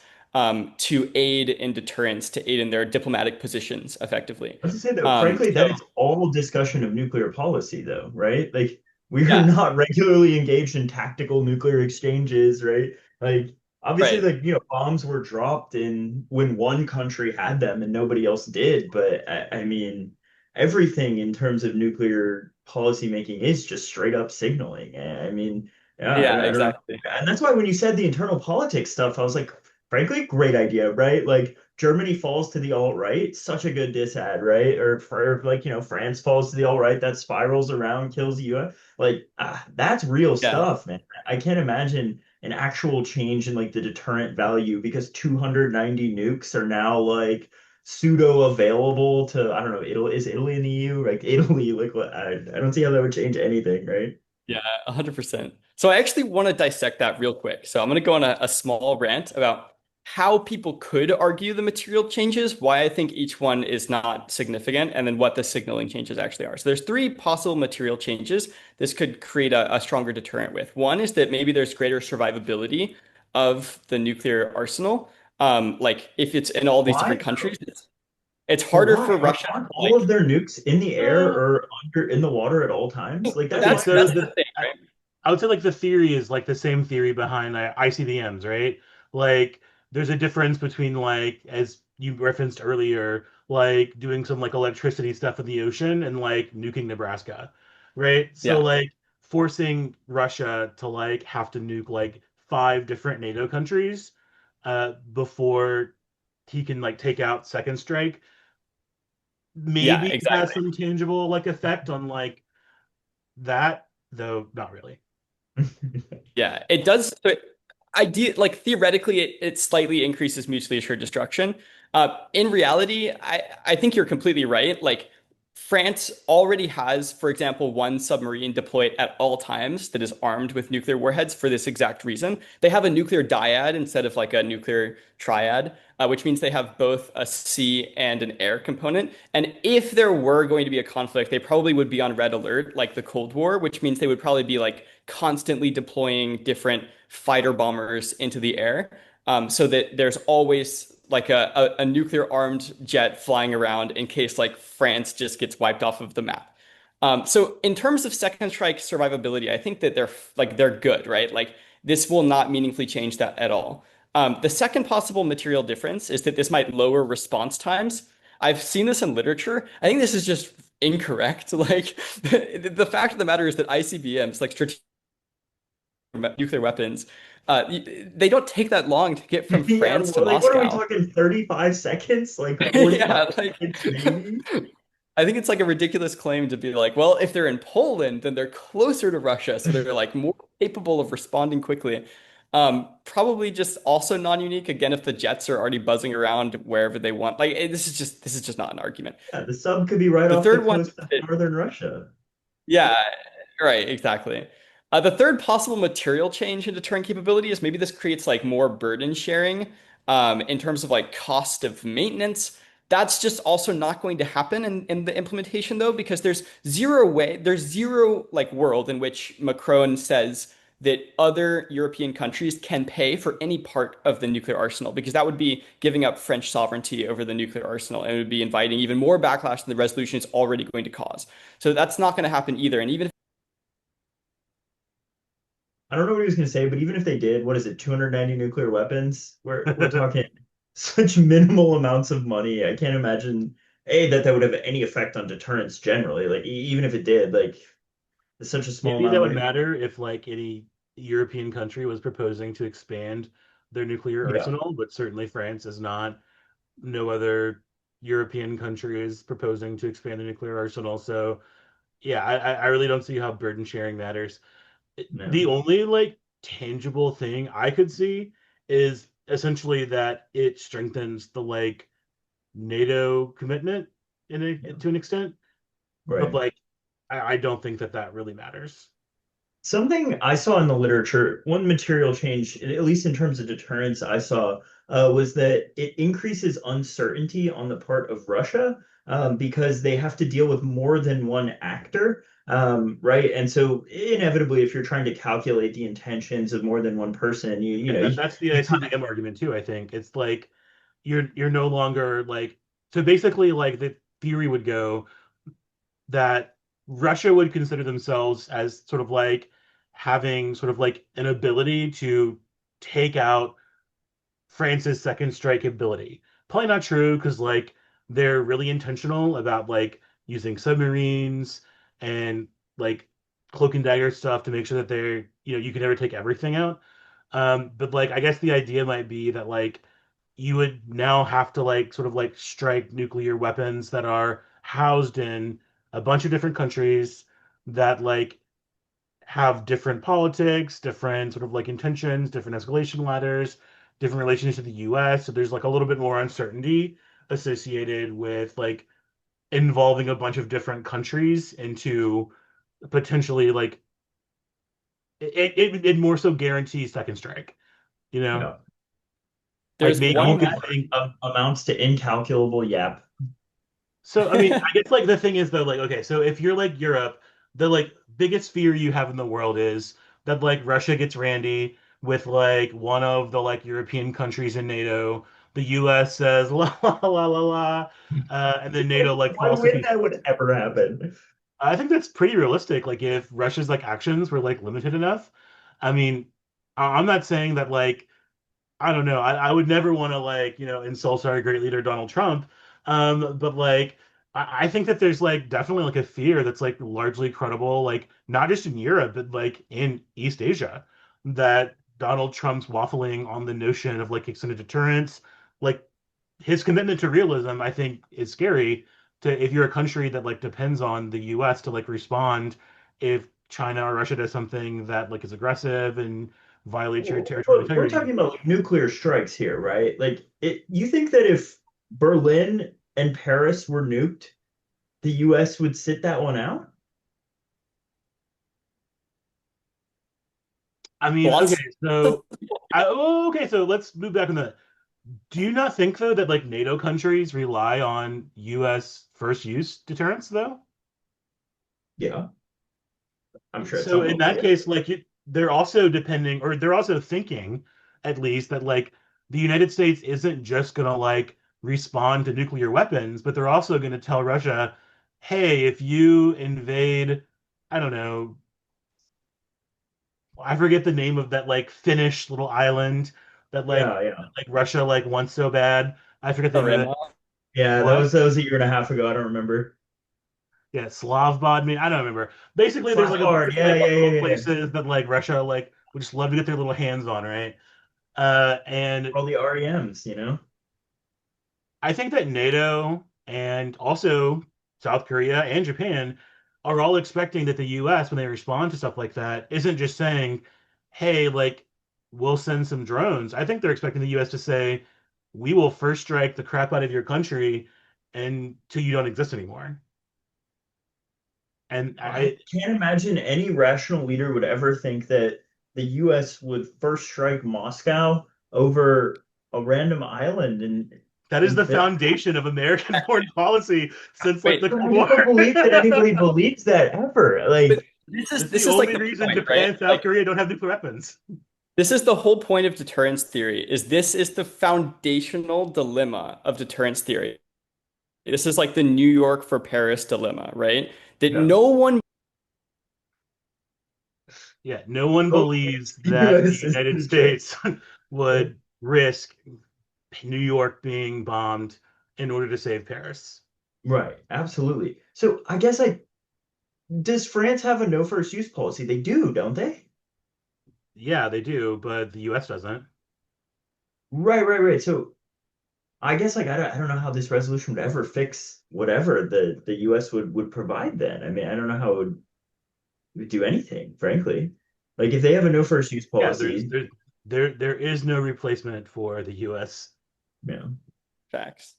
to aid in deterrence, to aid in their diplomatic positions effectively. I was to say though, frankly, So that is all discussion of nuclear policy, though, right? Like we are yeah, not regularly engaged in tactical nuclear exchanges, right? Like obviously, right. like bombs were dropped in when one country had them and nobody else did. But I mean, everything in terms of nuclear policy making is just straight up signaling. I mean, yeah, Yeah, I don't know, exactly. and that's why when you said the internal politics stuff, I was like, frankly, great idea, right? Like Germany falls to the alt-right, such a good disad, right? Or for like, France falls to the alt-right, that spirals around, kills the US. Like, that's real Yeah. stuff, man. I can't imagine an actual change in like the deterrent value because 290 nukes are now like pseudo available to, I don't know, Italy. Is Italy in the EU? Like Italy, like what? I don't see how that would change anything, right? Yeah, 100%. So I actually want to dissect that real quick. So I'm going to go on a small rant about how people could argue the material changes, why I think each one is not significant, and then what the signaling changes actually are. So there's three possible material changes this could create a stronger deterrent with. One is that maybe there's greater survivability of the nuclear arsenal. Like if it's in all these Why different though? countries, it's But harder why? for Russia Aren't to all of like. their nukes in the air uh, or under in the water at all times? Like but that's Okay, my so that's point. the the thing, I right? I would say like the theory is like the same theory behind ICBMs, right? Like there's a difference between like as you referenced earlier, like doing some like electricity stuff in the ocean and like nuking Nebraska, right? So Yeah. like forcing Russia to like have to nuke like five different NATO countries before he can like take out second strike Yeah, maybe has exactly. some tangible like effect on like that, though not really. Yeah, it does. So like theoretically, it slightly increases mutually assured destruction. In reality, I think you're completely right. Like France already has, for example, one submarine deployed at all times that is armed with nuclear warheads for this exact reason. They have a nuclear dyad instead of like a nuclear triad, which means they have both a sea and an air component. And if there were going to be a conflict, they probably would be on red alert, like the Cold War, which means they would probably be like constantly deploying different fighter bombers into the air, so that there's always like a nuclear armed jet flying around in case like France just gets wiped off of the map. So in terms of second strike survivability, I think that they're good, right? Like this will not meaningfully change that at all. The second possible material difference is that this might lower response times. I've seen this in literature. I think this is just incorrect. Like the fact of the matter is that ICBMs, like strategic nuclear weapons, they don't take that long to get from Yeah, France to like what are we Moscow. talking? 35 seconds? Like 45 Yeah, like seconds maybe? I think it's like a ridiculous claim to be like, well, if they're in Poland, then they're closer to Russia, so they're like more capable of responding quickly. Probably just also non-unique. Again, if the jets are already buzzing around wherever they want, like this is just not an argument. Yeah, the sub could be right The off the third one coast of is northern Russia. yeah, right, exactly. The third possible material change in deterrent capability is maybe this creates like more burden sharing in terms of like cost of maintenance. That's just also not going to happen in the implementation though, because there's zero like world in which Macron says that other European countries can pay for any part of the nuclear arsenal, because that would be giving up French sovereignty over the nuclear arsenal and it would be inviting even more backlash than the resolution is already going to cause. So that's not going to happen either. And even I don't know what he was going to say, but even if they did, what is it, 290 nuclear weapons? We're talking such minimal amounts of money. I can't imagine that would have any effect on deterrence generally. Like even if it did, like it's such a small Maybe amount that of would money. matter if like any European country was proposing to expand their nuclear Yeah, arsenal, but certainly France is not. No other European country is proposing to expand the nuclear arsenal. So yeah, I really don't see how burden sharing matters. The no, only like tangible thing I could see is essentially that it strengthens the like NATO commitment yeah, to an extent, but right. like I don't think that that really matters. Something I saw in the literature, one material change, at least in terms of deterrence, I saw was that it increases uncertainty on the part of Russia because they have to deal with more than one actor, right? And so inevitably, if you're trying to calculate the intentions of more than one person, you Yeah, know that's the you kind of ICBM argument too. I think it's like you're no longer like so basically like the theory would go that Russia would consider themselves as sort of like having sort of like an ability to take out France's second strike ability. Probably not true because like they're really intentional about like using submarines and like cloak and dagger stuff to make sure that they're you can never take everything out. But like I guess the idea might be that like you would now have to like sort of like strike nuclear weapons that are housed in a bunch of different countries that like have different politics, different sort of like intentions, different escalation ladders, different relations to the US. So there's like a little bit more uncertainty associated with like involving a bunch of different countries into potentially like it more so guarantees second strike, you know? yeah. Like There's maybe you one All could that think amounts to incalculable yap. so I mean, I guess like the thing is though, like, okay, so if you're like Europe, the like biggest fear you have in the world is that like Russia gets randy with like one of the like European countries in NATO. The US says la la la la la, and then NATO like One falls to way pieces. that would ever happen. I think that's pretty realistic. Like if Russia's like actions were like limited enough. I mean, I'm not saying that like I don't know. I would never want to like, insult our great leader Donald Trump. But like I think that there's like definitely like a fear that's like largely credible, like not just in Europe, but like in East Asia, that Donald Trump's waffling on the notion of like extended deterrence, like his commitment to realism, I think is scary to if you're a country that like depends on the US to like respond if China or Russia does something that like is aggressive and violates your territorial We're integrity. talking about like nuclear strikes here, right? Like you think that if Berlin and Paris were nuked, the US would sit that one out? I mean, okay, lots so okay, so let's move back on that. Do you not think though that like NATO countries rely on US first use deterrence though? Yeah, I'm sure at So some in level, that yeah. case, like they're also depending or they're also thinking at least that like the United States isn't just gonna like respond to nuclear weapons, but they're also gonna tell Russia, hey, if you invade, I don't know, I forget the name of that like Finnish little island that Yeah, yeah. like Russia like wants so bad. I forget the name of it. Arima. Yeah, What? that was a year and a half ago. I don't remember. Yeah, Slavbod. I don't remember. Basically, there's like a bunch Slavbard. of Yeah, like yeah, little yeah, yeah. places that like Russia like would just love to get their little hands on, right? And All the REMs, you know? I think that NATO and also South Korea and Japan are all expecting that the US, when they respond to stuff like that, isn't just saying, hey, like, we'll send some drones. I think they're expecting the US to say, we will first strike the crap out of your country until you don't exist anymore. And I can't imagine any rational leader would ever think that the US would first strike Moscow over a random island that is in the Finland. foundation of American foreign policy since like the Wait, I Cold just don't War. believe that anybody believes that ever. but Like, this is It's the this is like only the reason point, right? Japan and South Like Korea don't have nuclear weapons. this is the whole point of deterrence theory, is this is the foundational dilemma of deterrence theory. This is like the New York for Paris dilemma, right? That yeah. no one Yeah, no one Oh, believes the that the U.S. is United in charge. States would risk New York being bombed in order to save Paris. Right, absolutely. So I guess I does France have a no first use policy? They do, don't they? Yeah, they do, but the US doesn't. Right, right, right. So I guess like I don't know how this resolution would ever fix whatever the US would provide then. I mean, I don't know how it would do anything, frankly. Like if they have a no first use Yeah, policy, there is no replacement for the US. you know, Facts.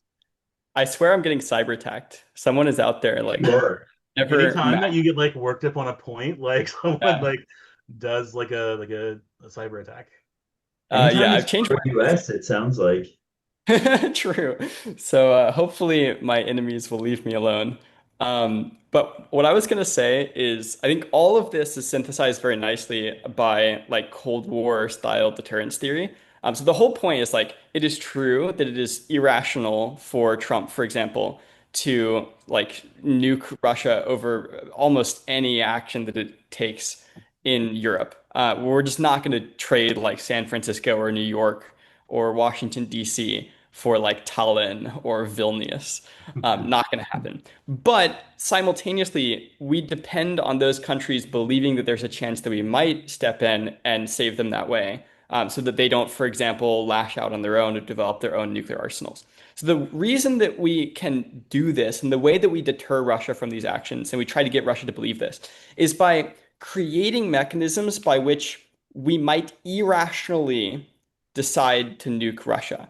I swear I'm getting cyber attacked. Someone is out there like you are. never Anytime that you get like worked up on a point, like someone yeah. like does like a cyber attack. Anytime Yeah, it's I've changed my pro-US, it sounds like. True. So hopefully my enemies will leave me alone. But what I was gonna say is I think all of this is synthesized very nicely by like Cold War style deterrence theory. So the whole point is like it is true that it is irrational for Trump, for example, to like nuke Russia over almost any action that it takes in Europe. We're just not going to trade like San Francisco or New York or Washington, D.C. for like Tallinn or Vilnius. Not going to happen. But simultaneously, we depend on those countries believing that there's a chance that we might step in and save them that way, so that they don't, for example, lash out on their own or develop their own nuclear arsenals. So the reason that we can do this and the way that we deter Russia from these actions, and we try to get Russia to believe this, is by creating mechanisms by which we might irrationally decide to nuke Russia.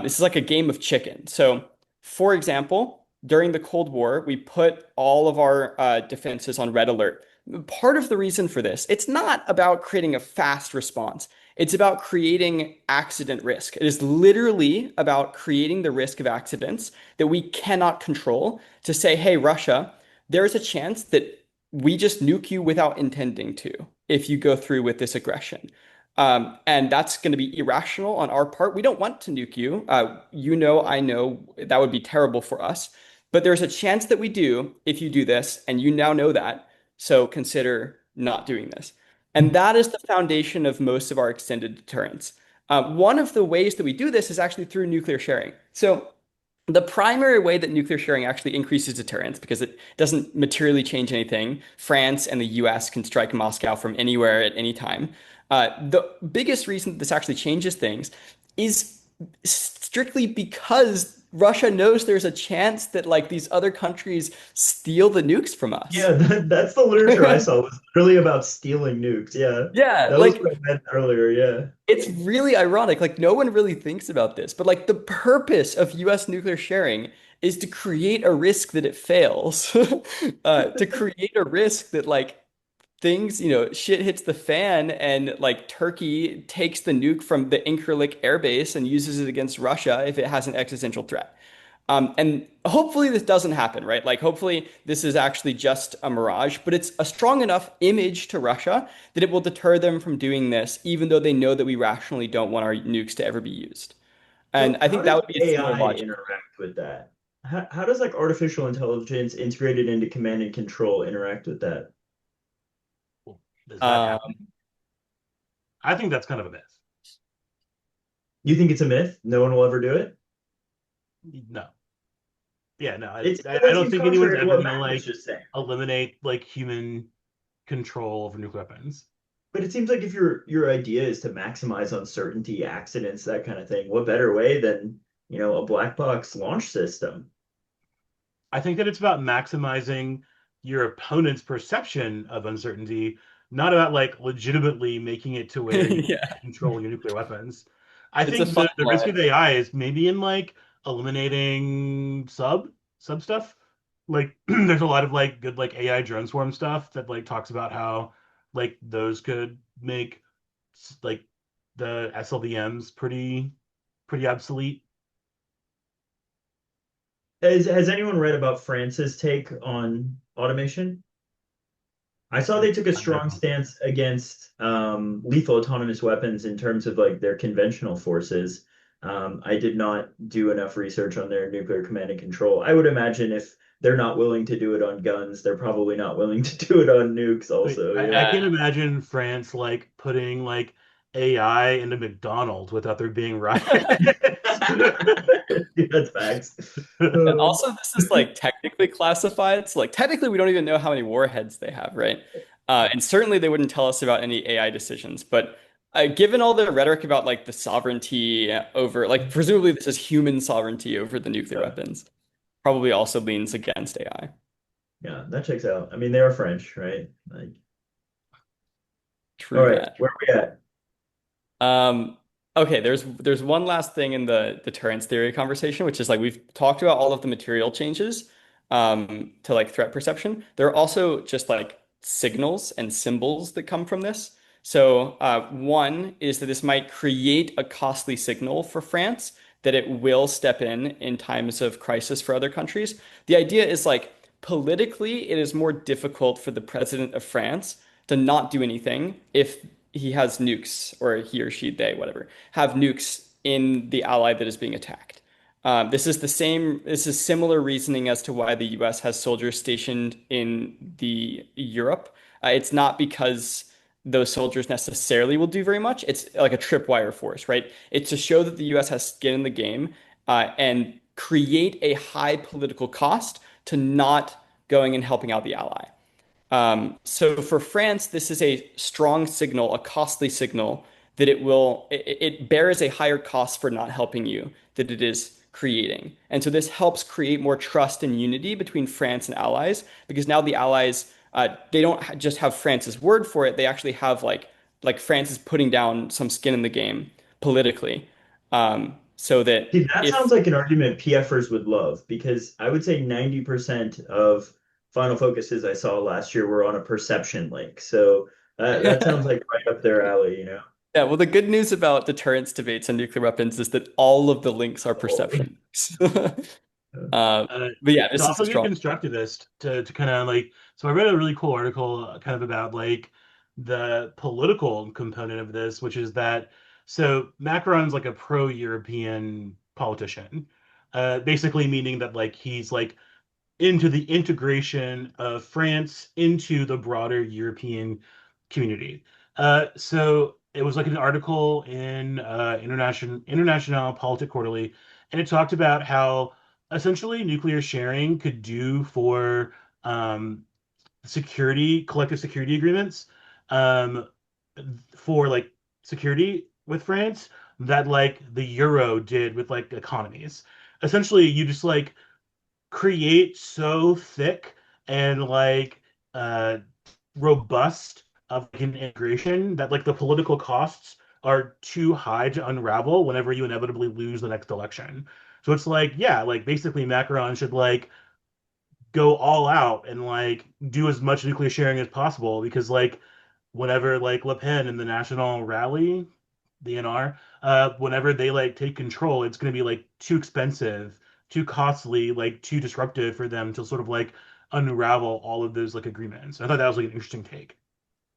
This is like a game of chicken. So, for example, during the Cold War, we put all of our defenses on red alert. Part of the reason for this, it's not about creating a fast response. It's about creating accident risk. It is literally about creating the risk of accidents that we cannot control to say, hey, Russia, there is a chance that we just nuke you without intending to if you go through with this aggression. And that's going to be irrational on our part. We don't want to nuke you. I know that would be terrible for us. But there's a chance that we do if you do this, and you now know that. So consider not doing this. And that is the foundation of most of our extended deterrence. One of the ways that we do this is actually through nuclear sharing. So the primary way that nuclear sharing actually increases deterrence, because it doesn't materially change anything, France and the US can strike Moscow from anywhere at any time. The biggest reason that this actually changes things is strictly because Russia knows there's a chance that like these other countries steal the nukes from us. Yeah, that's the literature I saw was really about stealing nukes. Yeah, Yeah, that was like what I meant earlier. Yeah. it's really ironic. Like no one really thinks about this, but like the purpose of US nuclear sharing is to create a risk that it fails. To create a risk that like things, shit hits the fan and like Turkey takes the nuke from the Incirlik air base and uses it against Russia if it has an existential threat. And hopefully this doesn't happen, right? Like hopefully this is actually just a mirage, but it's a strong enough image to Russia that it will deter them from doing this, even though they know that we rationally don't want our nukes to ever be used. And So I how think that does would be a similar AI logic. interact with that? How does like artificial intelligence integrated into command and control interact with that? Well, does that happen? Um, I think that's kind of a myth. You think it's a myth? No one will ever do it? No. Yeah, no, I That don't seems think anyone's contrary to ever what gonna Matt was like just saying. eliminate like human control over nuclear weapons. But it seems like if your idea is to maximize uncertainty, accidents, that kind of thing, what better way than, a black box launch system? I think that it's about maximizing your opponent's perception of uncertainty, not about like legitimately making it to where you yeah, control your nuclear weapons. I it's a think fun the risk line. of AI is maybe in like eliminating sub stuff. Like there's a lot of like good like AI drone swarm stuff that like talks about how like those could make like the SLBMs pretty obsolete. Has anyone read about France's take on automation? I saw they took a I've read strong about stance against lethal autonomous weapons in terms of like their conventional forces. I did not do enough research on their nuclear command and control. I would imagine if they're not willing to do it on guns. They're probably not willing to do it on nukes Like, also, you I know? can't imagine France like putting like AI into McDonald's without there being riots. Yeah, that's facts. And Uh, also, this is like technically classified. So, like, technically, we don't even know how many warheads they have, right? And certainly, they wouldn't tell us about any AI decisions. But given all the rhetoric about like the sovereignty over, like, presumably this is human sovereignty over the nuclear yeah, weapons, probably also leans against AI. yeah, that checks out. I mean, they are French, right? Like, all True right, that. where are we at? Um, okay, there's one last thing in the deterrence theory conversation, which is like we've talked about all of the material changes to like threat perception. There are also just like signals and symbols that come from this. So one is that this might create a costly signal for France that it will step in times of crisis for other countries. The idea is like politically, it is more difficult for the president of France to not do anything if he has nukes, or he or she, they, whatever, have nukes in the ally that is being attacked. This is similar reasoning as to why the US has soldiers stationed in the Europe. It's not because those soldiers necessarily will do very much. It's like a tripwire force, right? It's to show that the US has skin in the game and create a high political cost to not going and helping out the ally. So for France, this is a strong signal, a costly signal that it bears a higher cost for not helping you that it is creating. And so this helps create more trust and unity between France and allies because now the allies, they don't just have France's word for it. They actually have like France is putting down some skin in the game politically. So that See, that sounds if like an argument PFers would love because I would say 90% of Final Focuses I saw last year were on a perception link. So that sounds like right up their alley, you know? Yeah, well, the good news about deterrence debates and nuclear weapons is that all of the links are Oh. perception links. Uh, Uh, but yeah, to this is a also be a strong. constructivist, to kind of like, so I read a really cool article kind of about like the political component of this, which is that so Macron's like a pro-European politician, basically meaning that like he's like into the integration of France into the broader European community. So it was like an article in International Politic Quarterly, and it talked about how essentially nuclear sharing could do for um, collective security agreements, um, for like security with France that like the euro did with like economies. Essentially, you just like create so thick and like uh robust of like, an integration that like the political costs are too high to unravel whenever you inevitably lose the next election. So it's like, yeah, like basically Macron should like go all out and like do as much nuclear sharing as possible because like whenever like Le Pen in the National Rally, the NR, whenever they like take control, it's going to be like too expensive, too costly, like too disruptive for them to sort of like unravel all of those like agreements. I thought that was like an interesting take.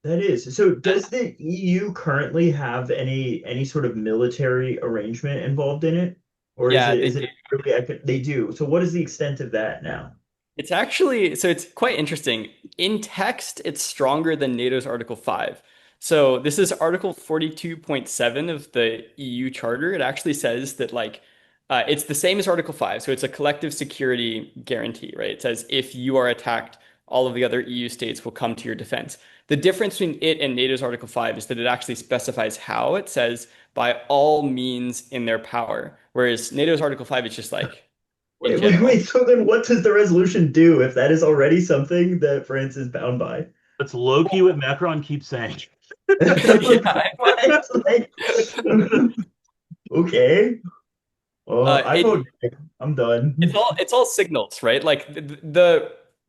That is. So does the EU currently have any sort of military arrangement involved in it? Or Yeah, is it really they do. So what is the extent of that now? it's actually, so it's quite interesting. In text, it's stronger than NATO's Article 5. So this is Article 42.7 of the EU Charter. It actually says that like it's the same as Article 5. So it's a collective security guarantee, right? It says if you are attacked, all of the other EU states will come to your defense. The difference between it and NATO's Article 5 is that it actually specifies how. It says by all means in their power, whereas NATO's Article 5 is just like in general. So then what does the resolution do if that is already something that France is bound by? That's low key what Macron keeps saying. Yeah. What? Like, okay. Well, I It vote nay. I'm done. it's all signals, right? Like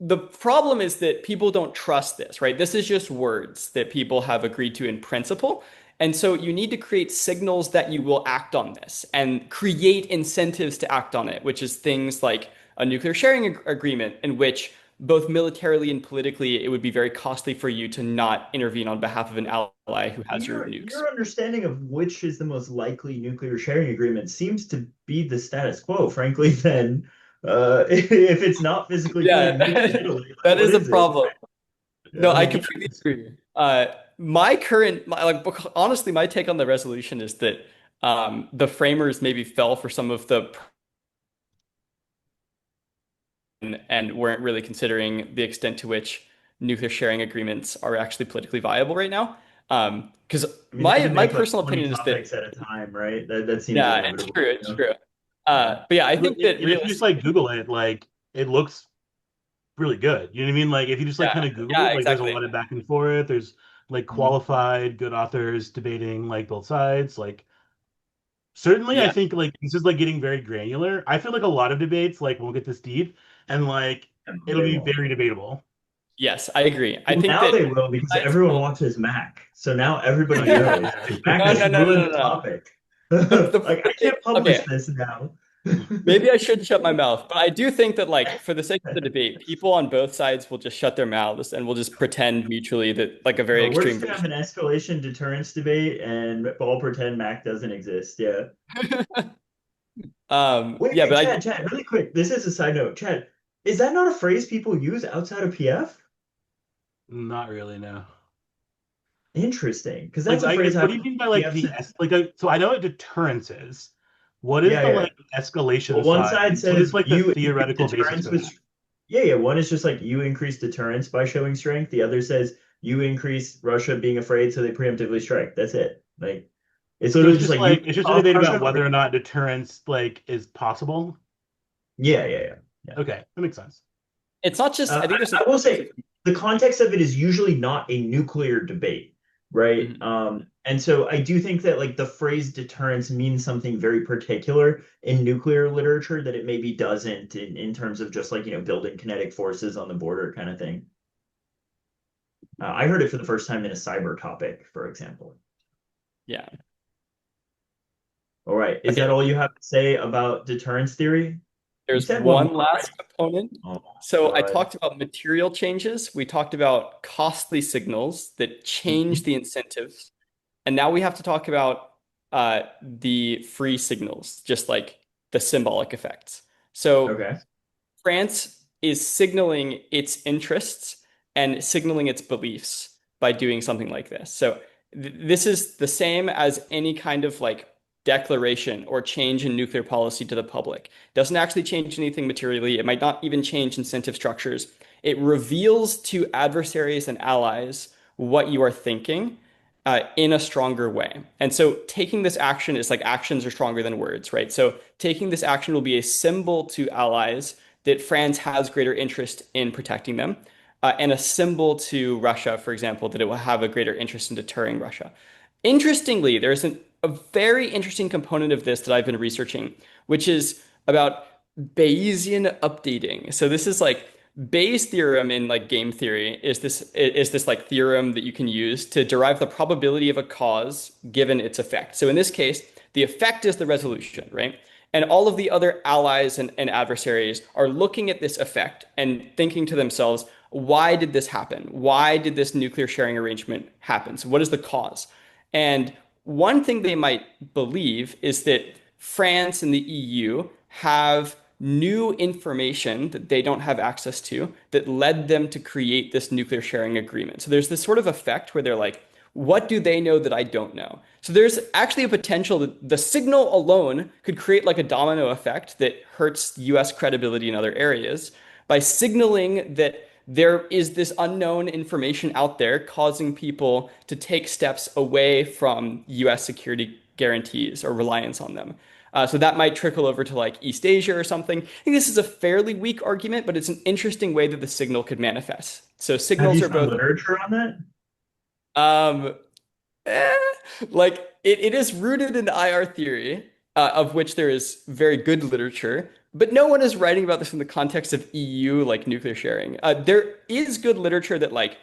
the problem is that people don't trust this, right? This is just words that people have agreed to in principle. And so you need to create signals that you will act on this and create incentives to act on it, which is things like a nuclear sharing agreement in which both militarily and politically it would be very costly for you to not intervene on behalf of an ally who has your nukes. Your understanding of which is the most likely nuclear sharing agreement seems to be the status quo, frankly, then. If it's not physically putting nukes in Yeah, Italy, like that what is a is it? problem. No, I Like, yeah, completely agree. Like, honestly, my take on the resolution is that the framers maybe fell for some of the and weren't really considering the extent to which nuclear sharing agreements are actually politically viable right now. Because I mean, they have my to my make like personal 20 opinion is that topics at a time, right? That seems yeah, it's inevitable, true, you it's know? true. Yeah. But yeah, I think that And if you just like Google it, like it looks really good. You know what I mean? Like if you just like yeah, kind of Google yeah, it, like there's a exactly. lot of back and forth. There's like Mhm. qualified good authors debating like both sides. Like certainly I Yeah, think like this is like getting very granular. I feel like a lot of debates like won't get this deep and like No, it'll they be won't. very debatable. yes, I agree. I Well, think now that they will because sides everyone will. watches Mac. So now Oh everybody yeah, knows. yeah. Like Mac No, has no, no, no, ruined no, the no. topic. The Like I funny thing, can't publish okay, this now. maybe I shouldn't shut my mouth, but I do think that, like, for the sake of the debate, people on both sides will just shut their mouths and will just pretend mutually that, like, a very No, we're extreme just gonna have version. an escalation deterrence debate and all pretend Mac doesn't exist. Yeah. Wait, Yeah, wait, but I, Chad, really quick. This is a side note. Chad, is that not a phrase people use outside of PF? Not really, no. Interesting, because Like that's a phrase what I've do you heard mean by like PF the since. es like so I know what deterrence is. What is Yeah, the yeah. like escalation Well, one side? side What is says like the you increase theoretical basis deterrence for with, that? yeah, yeah. One is just like you increase deterrence by showing strength. The other says you increase Russia being afraid, so they preemptively strike. That's it. Like it's So literally just like you it's just a cause debate Russia about to whether or not deterrence like is possible. yeah, yeah, yeah, yeah. Okay, that makes sense. it's not just, I think there's I will say a, the context of it is usually not a nuclear debate, right? Mhm. And so I do think that like the phrase deterrence means something very particular in nuclear literature that it maybe doesn't in terms of just like, building kinetic forces on the border kind of thing. I heard it for the first time in a cyber topic, for example. Yeah. All right. Is that Okay, all you have to say about deterrence theory? You there's said one one more, right? last component. Oh, So I God. talked about material changes. We talked about costly signals that change Mhm. the incentives. And now we have to talk about the free signals, just like the symbolic effects. So Okay. France is signaling its interests and signaling its beliefs by doing something like this. So this is the same as any kind of like declaration or change in nuclear policy to the public. It doesn't actually change anything materially. It might not even change incentive structures. It reveals to adversaries and allies what you are thinking in a stronger way. And so taking this action is like actions are stronger than words, right? So taking this action will be a symbol to allies that France has greater interest in protecting them, and a symbol to Russia, for example, that it will have a greater interest in deterring Russia. Interestingly, a very interesting component of this that I've been researching, which is about Bayesian updating. So this is like Bayes' theorem in like game theory is this like theorem that you can use to derive the probability of a cause given its effect. So in this case, the effect is the resolution, right? And all of the other allies and adversaries are looking at this effect and thinking to themselves, why did this happen? Why did this nuclear sharing arrangement happen? So what is the cause? And one thing they might believe is that France and the EU have new information that they don't have access to that led them to create this nuclear sharing agreement. So there's this sort of effect where they're like, what do they know that I don't know? So there's actually a potential that the signal alone could create like a domino effect that hurts US credibility in other areas by signaling that there is this unknown information out there causing people to take steps away from US security guarantees or reliance on them. So that might trickle over to like East Asia or something. I think this is a fairly weak argument, but it's an interesting way that the signal could manifest. So Have signals you are found both literature on that? um, eh, like it is rooted in IR theory, of which there is very good literature, but no one is writing about this in the context of EU like nuclear sharing. There is good literature that like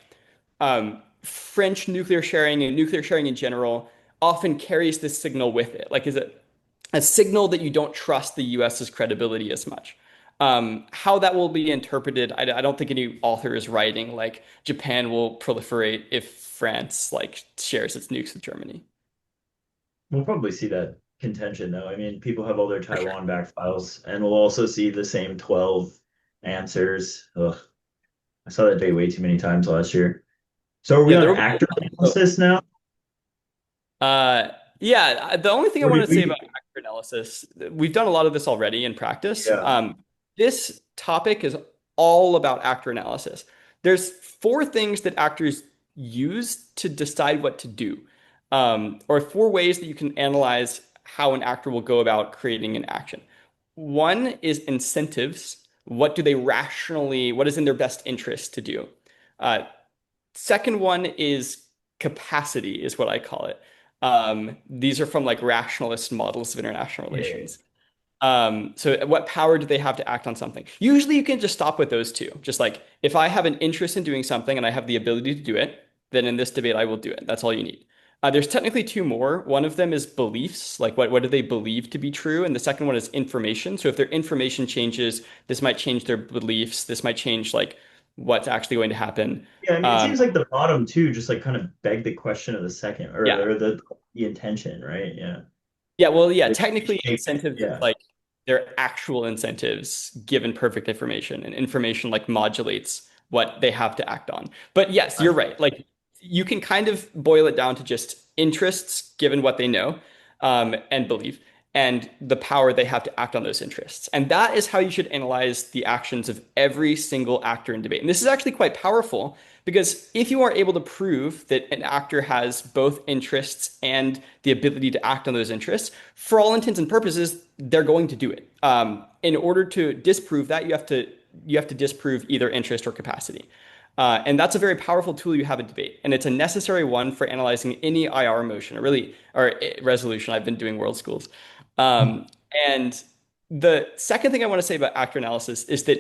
French nuclear sharing and nuclear sharing in general often carries this signal with it. Like, is it a signal that you don't trust the US's credibility as much? How that will be interpreted, I don't think any author is writing like Japan will proliferate if France like shares its nukes with Germany. We'll probably see that. contention though. I mean, people have all their For sure. Taiwan back files and we'll also see the same 12 answers. Ugh, I saw that debate way too many times last year. So are we Yeah, on there will be. actor analysis now? Uh, yeah, the only thing I Or want did to say we? about actor analysis, we've done a lot of this already in practice. Yeah. This topic is all about actor analysis. There's four things that actors use to decide what to do, or four ways that you can analyze how an actor will go about creating an action. One is incentives. What do they rationally, what is in their best interest to do? Uh, Second one is capacity, is what I call it. These are from like rationalist models of international Yeah. relations. So what power do they have to act on something? Usually you can just stop with those two. Just like if I have an interest in doing something and I have the ability to do it, then in this debate I will do it. That's all you need. There's technically two more. One of them is beliefs, like what do they believe to be true? And the second one is information. So if their information changes, this might change their beliefs. This might change like what's actually going to happen. Yeah, I mean, it Um, seems like the bottom two just like kind of beg the question of the second yeah. or the intention, right? Yeah. Yeah, well, yeah, They technically shape it. incentives is Yeah. like they're actual incentives given perfect information, and information like modulates what they have to act on. But yes, I you're right. Like you can kind of boil it down to just interests given what they know, and belief, and the power they have to act on those interests. And that is how you should analyze the actions of every single actor in debate. And this is actually quite powerful because if you are able to prove that an actor has both interests and the ability to act on those interests, for all intents and purposes, they're going to do it. In order to disprove that, you have to disprove either interest or capacity. And that's a very powerful tool you have in debate, and it's a necessary one for analyzing any IR motion or resolution. I've been doing world schools, um, and the second thing I want to say about actor analysis is that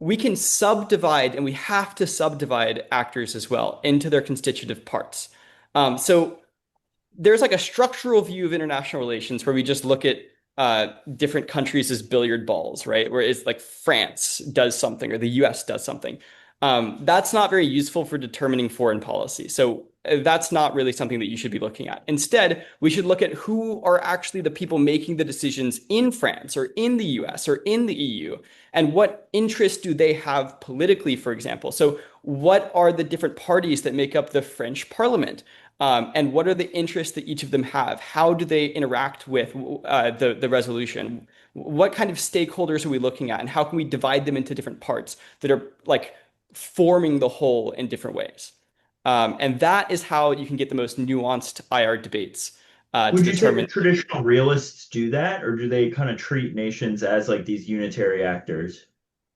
we can subdivide, and we have to subdivide actors as well into their constitutive parts. So there's like a structural view of international relations where we just look at different countries as billiard balls, right? Where it's like France does something or the US does something. That's not very useful for determining foreign policy. So that's not really something that you should be looking at. Instead, we should look at who are actually the people making the decisions in France or in the US or in the EU, and what interests do they have politically, for example. So what are the different parties that make up the French parliament? And what are the interests that each of them have? How do they interact with the resolution? What kind of stakeholders are we looking at, and how can we divide them into different parts that are like forming the whole in different ways? And that is how you can get the most nuanced IR debates to Would you say the determine. traditional realists do that, or do they kind of treat nations as like these unitary actors?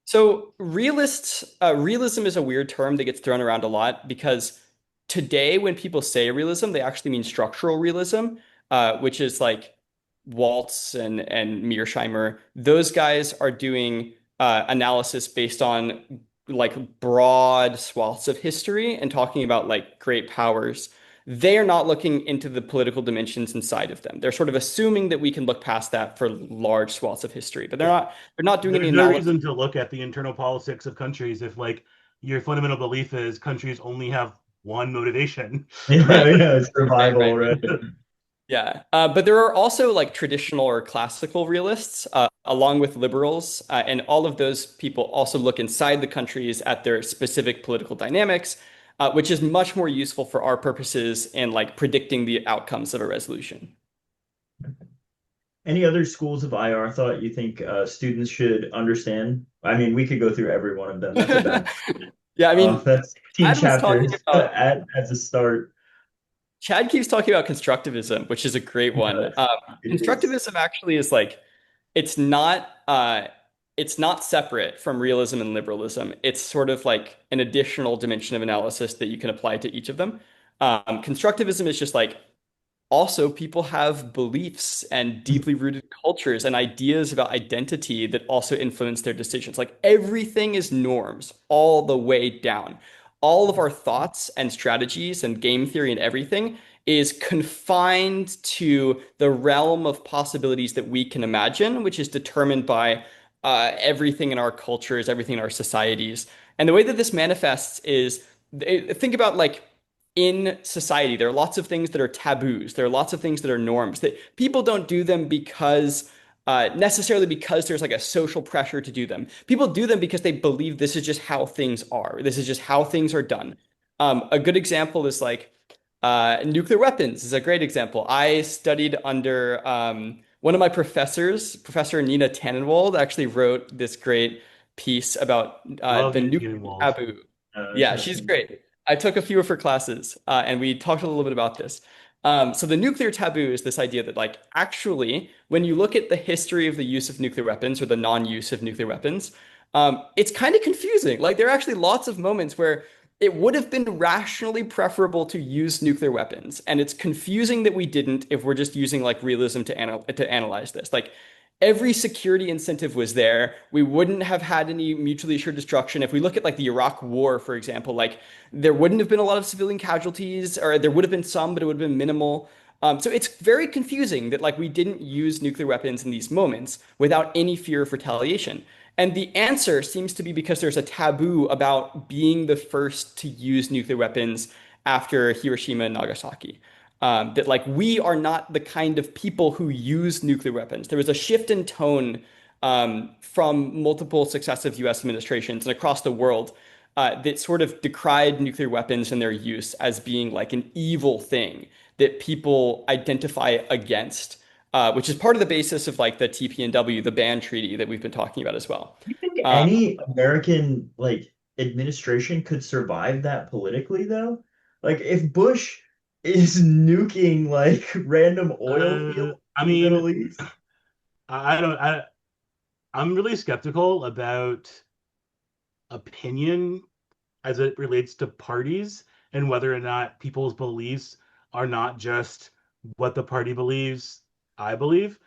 So realism is a weird term that gets thrown around a lot because today when people say realism, they actually mean structural realism, which is like Waltz and Mearsheimer. Those guys are doing analysis based on like broad swaths of history and talking about like great powers. They are not looking into the political dimensions inside of them. They're sort of assuming that we can look past that for large swaths of history, but they're not doing any There's no analysis. reason to look at the internal politics of countries if like your fundamental belief is countries only have one motivation, Yeah, right? yeah, it's Right, survival, right. right? Yeah. But there are also like traditional or classical realists, along with liberals, and all of those people also look inside the countries at their specific political dynamics, which is much more useful for our purposes in like predicting the outcomes of a resolution. Any other schools of IR thought you think students should understand? I mean, we could go through every one of them. That's a bad. Yeah, I mean, That's 15 Chad was talking chapters about as a start. Chad keeps talking about constructivism, which is a great one. Yes, it is. Constructivism actually is like it's not it's not separate from realism and liberalism. It's sort of like an additional dimension of analysis that you can apply to each of them. Constructivism is just like also people have beliefs and deeply rooted cultures and ideas about identity that also influence their decisions. Like everything is norms all the way down. All of our thoughts and strategies and game theory and everything is confined to the realm of possibilities that we can imagine, which is determined by everything in our cultures, everything in our societies. And the way that this manifests is think about like in society, there are lots of things that are taboos. There are lots of things that are norms that people don't do them because necessarily because there's like a social pressure to do them. People do them because they believe this is just how things are. This is just how things are done. A good example is like nuclear weapons is a great example. I studied under one of my professors, Professor Nina Tannenwald, actually wrote this great piece about Love the Nina nuclear Greenwald. taboo. Yeah, she's Interesting. great. I took a few of her classes, and we talked a little bit about this. So the nuclear taboo is this idea that, like, actually, when you look at the history of the use of nuclear weapons or the non-use of nuclear weapons, it's kind of confusing. Like, there are actually lots of moments where it would have been rationally preferable to use nuclear weapons, and it's confusing that we didn't if we're just using like realism to analyze this. Like every security incentive was there. We wouldn't have had any mutually assured destruction. If we look at like the Iraq War, for example, like there wouldn't have been a lot of civilian casualties, or there would have been some, but it would have been minimal. So it's very confusing that like we didn't use nuclear weapons in these moments without any fear of retaliation. And the answer seems to be because there's a taboo about being the first to use nuclear weapons after Hiroshima and Nagasaki. That like we are not the kind of people who use nuclear weapons. There was a shift in tone from multiple successive US administrations and across the world that sort of decried nuclear weapons and their use as being like an evil thing that people identify against, which is part of the basis of like the TPNW, the ban treaty that we've been talking about as well. You think Uh, any American like administration could survive that politically though? Like if Bush is nuking like random oil fields I in the mean, Middle East, I don't. I'm really skeptical about opinion as it relates to parties and whether or not people's beliefs are not just what the party believes. I believe.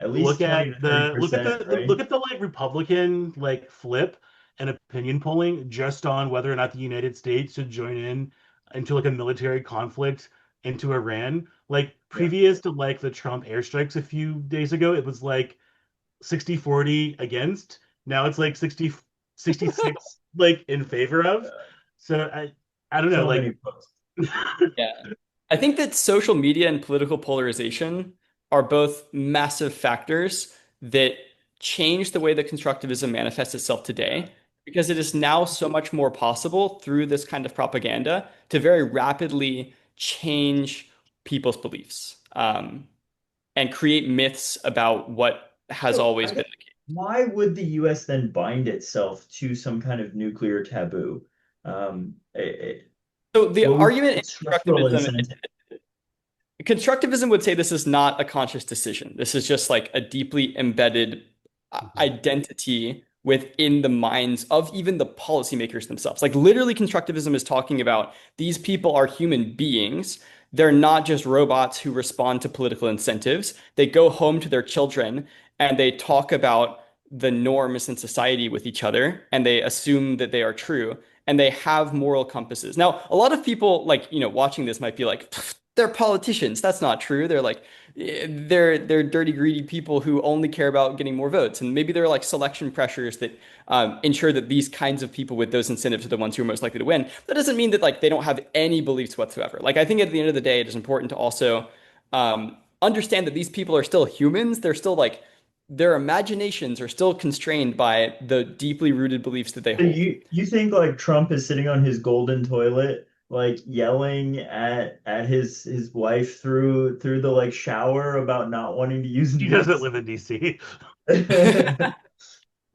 at Look least 20 at to the look at 30%, the right? look at the like Republican like flip and opinion polling just on whether or not the United States should join in into like a military conflict into Iran. Like Yeah. previous to like the Trump airstrikes a few days ago, it was like 60-40 against. Now it's like 60-66 like in favor of. Uh, So I don't know, so like many posts. yeah. I think that social media and political polarization are both massive factors that change the way that constructivism manifests itself today, because it is now so much more possible through this kind of propaganda to very rapidly change people's beliefs and create myths about what has So I always been guess the case. why would the US then bind itself to some kind of nuclear taboo? So the What would argument be in the structural constructivism incentive? Constructivism would say this is not a conscious decision. This is just like a deeply embedded identity within the minds of even the policymakers themselves. Like literally, constructivism is talking about these people are human beings. They're not just robots who respond to political incentives. They go home to their children and they talk about the norms in society with each other and they assume that they are true and they have moral compasses. Now, a lot of people like, watching this might be like, they're politicians. That's not true. They're like, they're dirty, greedy people who only care about getting more votes. And maybe there are like selection pressures that ensure that these kinds of people with those incentives are the ones who are most likely to win. That doesn't mean that like they don't have any beliefs whatsoever. Like I think at the end of the day, it is important to also understand that these people are still humans. They're still like their imaginations are still constrained by the deeply rooted beliefs that they So hold. you think like Trump is sitting on his golden toilet, like yelling at his wife through the like shower about not wanting to use He doesn't nukes? live in DC.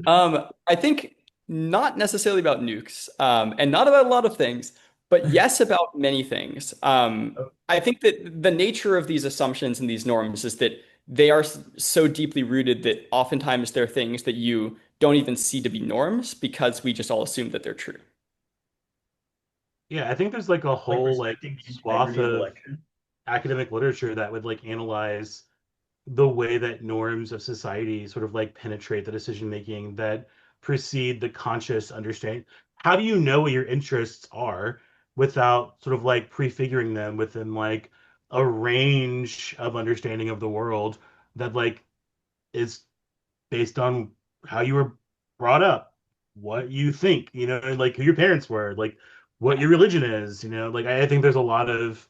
I think not necessarily about nukes, and not about a lot of things, but yes, about many things. I think that the nature of these assumptions and these norms is that they are so deeply rooted that oftentimes they're things that you don't even see to be norms because we just all assume that they're true. Yeah, I think there's like a Like whole like respecting the swath integrity of of election. academic literature that would like analyze the way that norms of society sort of like penetrate the decision making that precede the conscious understanding. How do you know what your interests are without sort of like prefiguring them within like a range of understanding of the world that like is based on how you were brought up, what you think, like who your parents were, like what your religion is. Like I think there's a lot of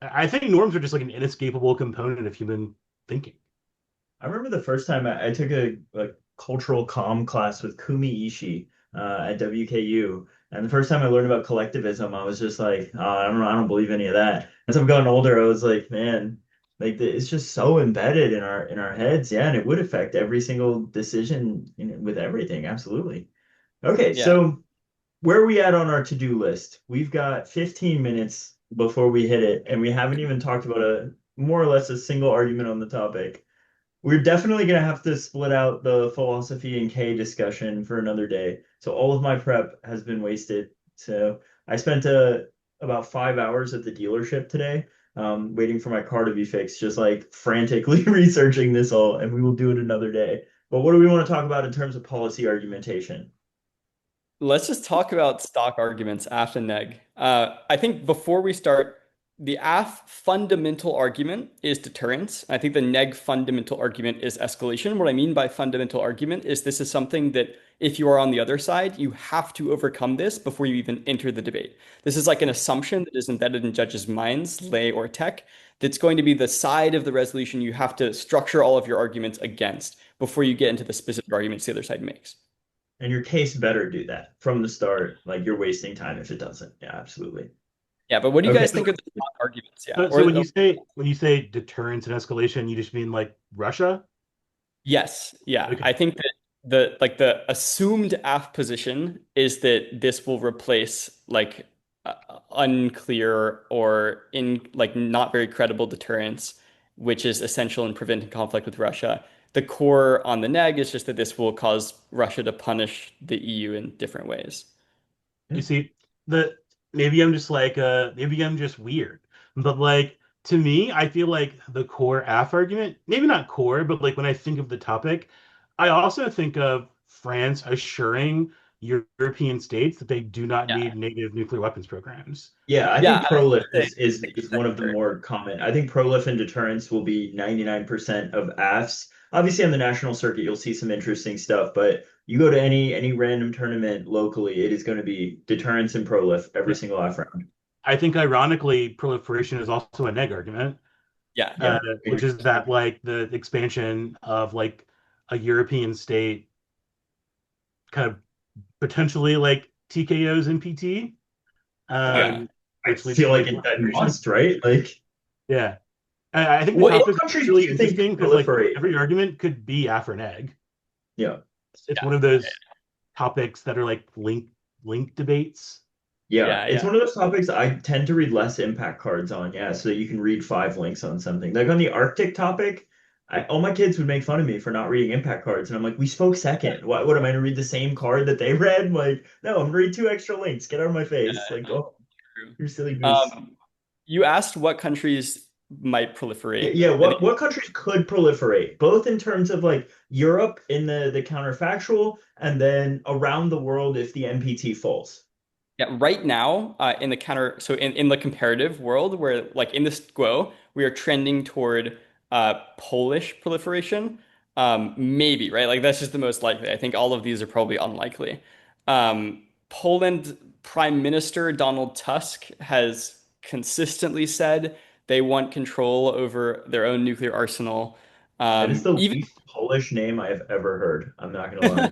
I think norms are just like an inescapable component of human thinking. I remember the first time I took a cultural comm class with Kumi Ishii at WKU, and the first time I learned about collectivism, I was just like, oh, I don't believe any of that. As I've gotten older, I was like, man, it's just so embedded in our heads, yeah, and it would affect every single decision with everything, absolutely. Okay, Yeah. so where are we at on our to-do list? We've got 15 minutes before we hit it, and we haven't even talked about a more or less a single argument on the topic. We're definitely going to have to split out the philosophy and K discussion for another day. So all of my prep has been wasted. So I spent about 5 hours at the dealership today, waiting for my car to be fixed, just like frantically researching this all, and we will do it another day. But what do we want to talk about in terms of policy argumentation? Let's just talk about stock arguments, AF and neg. I think before we start, the AF fundamental argument is deterrence. I think the neg fundamental argument is escalation. What I mean by fundamental argument is this is something that if you are on the other side, you have to overcome this before you even enter the debate. This is like an assumption that is embedded in judges' minds, lay or tech, that's going to be the side of the resolution you have to structure all of your arguments against before you get into the specific arguments the other side makes. And your case better do that from the start. Like you're wasting time if it doesn't. Yeah, absolutely. Yeah, but what do you Okay. guys think of the stock arguments? Yeah, So when you say deterrence and escalation, you just mean like Russia? yes, yeah. Okay. I think that the assumed AF position is that this will replace like unclear or in like not very credible deterrence, which is essential in preventing conflict with Russia. The core on the neg is just that this will cause Russia to punish the EU in different ways. Yeah. You see, the maybe I'm just weird. But like to me, I feel like the core AF argument, maybe not core, but like when I think of the topic, I also think of France assuring European states that they do not Yeah, need native nuclear weapons programs. Yeah, I yeah. think I prolif would say is one of the more common. I think prolif and deterrence will be 99% of AFs. Obviously, on the national circuit, you'll see some interesting stuff, but you go to any random tournament locally, it is going to be deterrence and prolif every single AF round. I think ironically, proliferation is also a neg argument, yeah. Yeah. which is that like the expansion of like a European state kind of potentially like TKOs and PT, Okay. um, I which leads feel to like like it proliferation. must, right? Like, Yeah, I think the what topic is countries really do you think interesting because like proliferate? every argument could be a for an egg. Yeah. It's Yeah. one of those topics that are like link debates. Yeah, Yeah. it's Yeah. one of those topics I tend to read less impact cards on, yeah, so that you can read 5 links on something. Like on the Arctic topic, all my kids would make fun of me for not reading impact cards, and I'm like, we spoke second. What am I to read the same card that they read? Like, no, I'm gonna read 2 extra links. Get out of my face. Like, oh, True. you're silly goose. Um, you asked what countries might Yeah, proliferate. yeah, And what countries could proliferate, both in terms of like Europe in the counterfactual, and then around the world if the NPT falls. yeah, right now, in the counter, so in the comparative world, where like in this GWO, we are trending toward Polish proliferation. Maybe, right? Like that's just the most likely. I think all of these are probably unlikely. Poland Prime Minister Donald Tusk has consistently said they want control over their own nuclear arsenal. That is the Even least Polish name I have ever heard. I'm not gonna lie.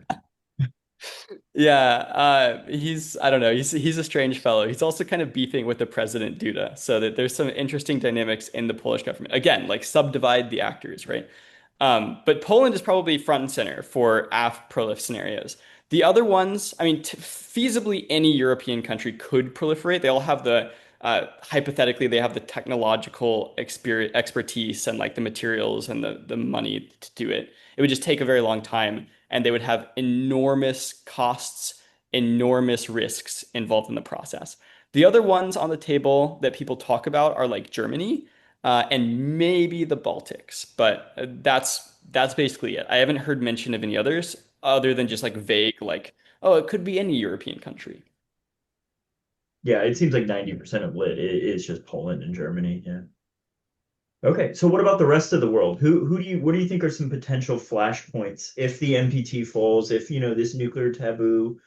Yeah, he's I don't know, he's a strange fellow. He's also kind of beefing with the president Duda, so that there's some interesting dynamics in the Polish government. Again, like subdivide the actors, right? But Poland is probably front and center for AF prolif scenarios. The other ones, I mean, t feasibly any European country could proliferate. They all have the hypothetically they have the technological expertise and like the materials and the money to do it. It would just take a very long time and they would have enormous costs, enormous risks involved in the process. The other ones on the table that people talk about are like Germany and maybe the Baltics, but that's basically it. I haven't heard mention of any others other than just like vague, like, oh, it could be any European country. Yeah, it seems like 90% of lit is just Poland and Germany. Yeah. Okay, so what about the rest of the world? What do you think are some potential flashpoints if the NPT falls, if this nuclear taboo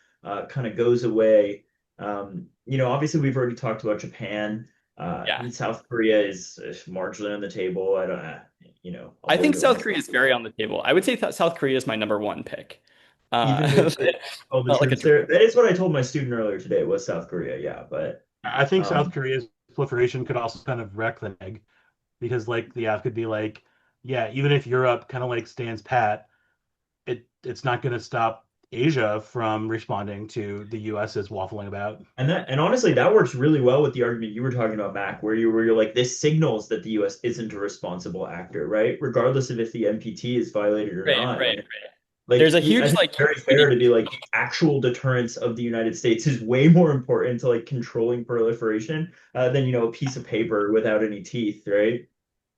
kind of goes away? Obviously we've already talked about Japan. Yeah. South Korea is marginally on the table. I don't, I although we think don't South have, Korea is very on the table. I would say that South Korea is my number one pick. even Uh, with all the not like a troops there. That is what I told my student earlier today was South Korea. Yeah, but I think South um, Korea's proliferation could also kind of wreck the neg because like the F could be like, yeah, even if Europe kind of like stands pat, it's not going to stop Asia from responding to the US's waffling about. and honestly, that works really well with the argument you were talking about, Mac, where you're like, this signals that the U.S. isn't a responsible actor, right? Regardless of if the NPT is violated or right, not. right, And right. like, There's a I huge think like it's very fair to be like the actual deterrence of the United States is way more important to like controlling proliferation than a piece of paper without any teeth, right?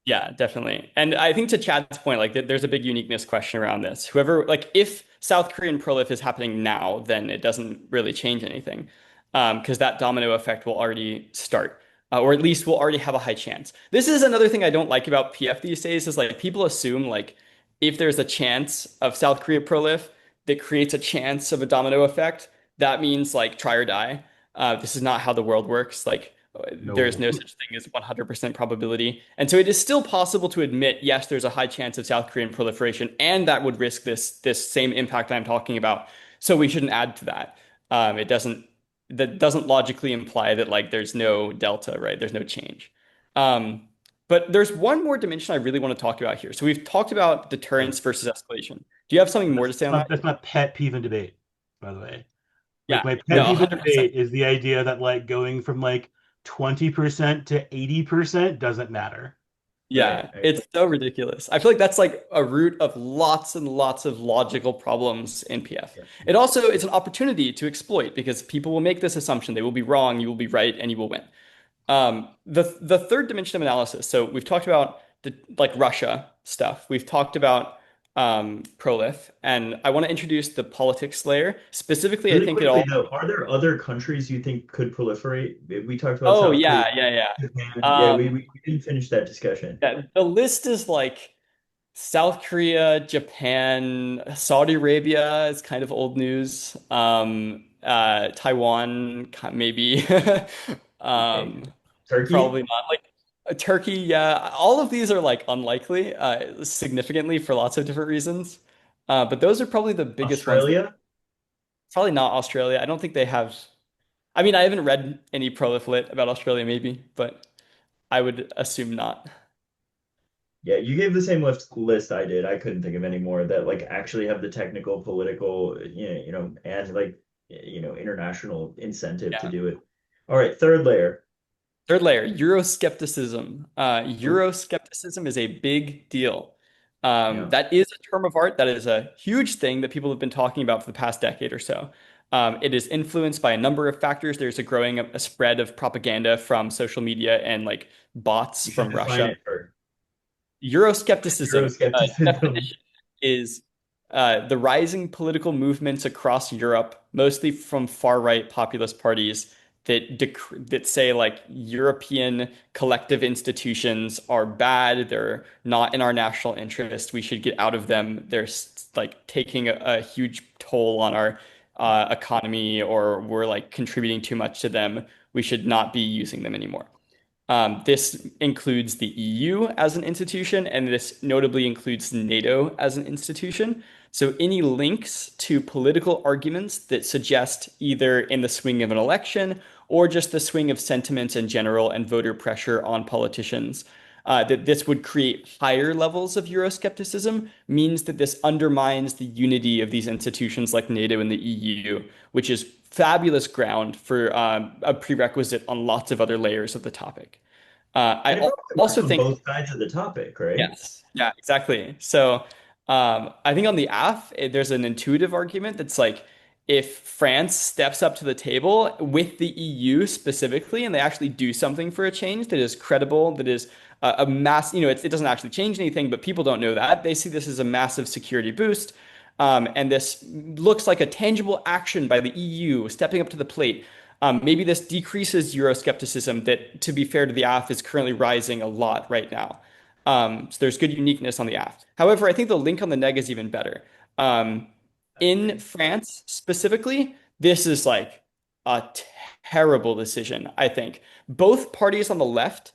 Yeah, definitely. And I think to Chad's point, like there's a big uniqueness question around this. Whoever, like, if South Korean prolif is happening now, then it doesn't really change anything, because that domino effect will already start, or at least will already have a high chance. This is another thing I don't like about PF these days is like people assume like if there's a chance of South Korea prolif that creates a chance of a domino effect, that means like try or die. This is not how the world works. Like there's No, no such thing as 100% probability. And so it is still possible to admit, yes, there's a high chance of South Korean proliferation, and that would risk this same impact I'm talking about. So we shouldn't add to that. It doesn't that doesn't logically imply that like there's no delta, right? There's no change. Um, but there's one more dimension I really want to talk about here. So we've talked about deterrence versus escalation. Do you have something more to say on that? that's my pet peeve in debate, by the way. Like Yeah, my no, pet peeve in 100%. debate is the idea that like going from like 20% to 80% doesn't matter. Right. Yeah, it's so ridiculous. I feel like that's like a root of lots and lots of logical problems in PF. Yeah. It also is an opportunity to exploit because people will make this assumption. They will be wrong, you will be right, and you will win. The third dimension of analysis. So we've talked about the like Russia stuff. We've talked about prolif, and I want to introduce the politics layer. Specifically, I Really think it quickly all. though, are there other countries you think could proliferate? We talked about Oh South Korea, yeah, yeah, yeah. Japan. Yeah, we, Um, we didn't finish that discussion. yeah, the list is like South Korea, Japan, Saudi Arabia is kind of old news. Taiwan, maybe. Okay. Um, Turkey, probably not. Like Turkey, yeah. All of these are like unlikely, significantly for lots of different reasons. But those are probably the biggest ones. Australia. Probably not Australia. I don't think they have. I mean, I haven't read any prolif lit about Australia, maybe, but I would assume not. Yeah, you gave the same list I did. I couldn't think of any more that like actually have the technical, political, and like international incentive to Yeah. do it. All right, third layer. Third layer, Euroscepticism. Ooh, Euroscepticism is a big deal. yeah. That is a term of art. That is a huge thing that people have been talking about for the past decade or so. It is influenced by a number of factors. There's a spread of propaganda from social media and like bots You should from define Russia. it for Euroscepticism, Euroscepticism. definition is the rising political movements across Europe, mostly from far-right populist parties that say like European collective institutions are bad, they're not in our national interest, we should get out of them. They're like taking a huge toll on our economy, or we're like contributing too much to them. We should not be using them anymore. This includes the EU as an institution, and this notably includes NATO as an institution. So, any links to political arguments that suggest either in the swing of an election or just the swing of sentiments in general and voter pressure on politicians, that this would create higher levels of Euroscepticism means that this undermines the unity of these institutions like NATO and the EU, which is fabulous ground for a prerequisite on lots of other layers of the topic. And it probably works Also on think, both sides of the topic, right? yes, yeah, exactly. So I think on the AF, there's an intuitive argument that's like if France steps up to the table with the EU specifically, and they actually do something for a change that is credible, that is a mass, it doesn't actually change anything, but people don't know that. They see this as a massive security boost. And this looks like a tangible action by the EU stepping up to the plate. Maybe this decreases Euroscepticism that, to be fair to the AF, is currently rising a lot right now. So there's good uniqueness on the AF. However, I think the link on the neg is even better. Um, I in agree. France specifically, this is like a terrible decision, I think. Both parties on the left,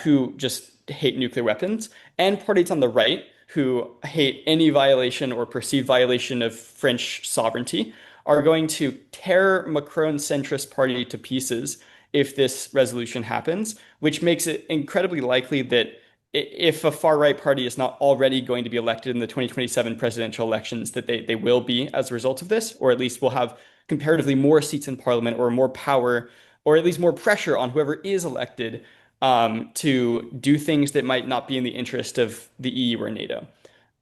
who just hate nuclear weapons, and parties on the right, who hate any violation or perceived violation of French sovereignty, are going to tear Macron's centrist party to pieces if this resolution happens, which makes it incredibly likely that if a far right party is not already going to be elected in the 2027 presidential elections, that they will be as a result of this, or at least will have comparatively more seats in parliament or more power, or at least more pressure on whoever is elected to do things that might not be in the interest of the EU or NATO.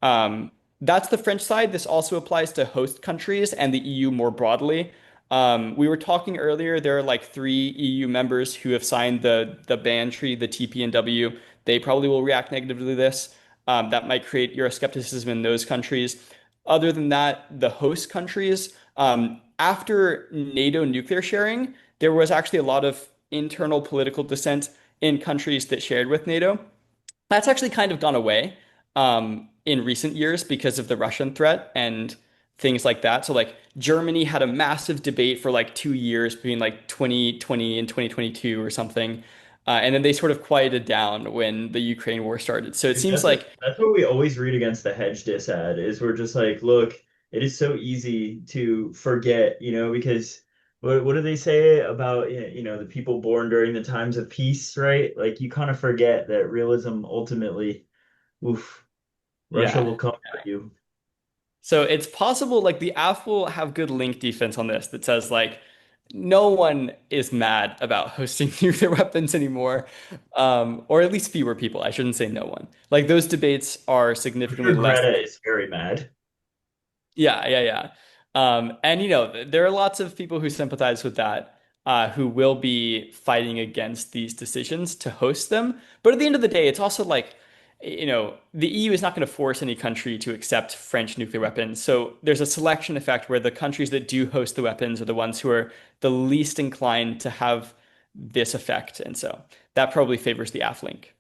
Um, that's the French side. This also applies to host countries and the EU more broadly. We were talking earlier, there are like 3 EU members who have signed the ban treaty, the TPNW. They probably will react negatively to this. That might create Euroscepticism in those countries. Other than that, the host countries, after NATO nuclear sharing, there was actually a lot of internal political dissent in countries that shared with NATO. That's actually kind of gone away in recent years because of the Russian threat and things like that. So like Germany had a massive debate for like 2 years between like 2020 and 2022 or something. And then they sort of quieted down when the Ukraine war started. So it Dude, seems like, that's what we always read against the hedge dis ad is we're just like, look, it is so easy to forget, because what do they say about the people born during the times of peace, right? Like you kind of forget that realism ultimately, oof, Russia yeah. will come for you. So it's possible like the AF will have good link defense on this that says like no one is mad about hosting nuclear weapons anymore, or at least fewer people. I shouldn't say no one. Like those debates are I'm significantly sure less. Greta is very mad. Yeah, yeah, yeah. And there are lots of people who sympathize with that, who will be fighting against these decisions to host them. But at the end of the day, it's also like, the EU is not going to force any country to accept French nuclear weapons. So there's a selection effect where the countries that do host the weapons are the ones who are the least inclined to have this effect. And so that probably favors the AF link.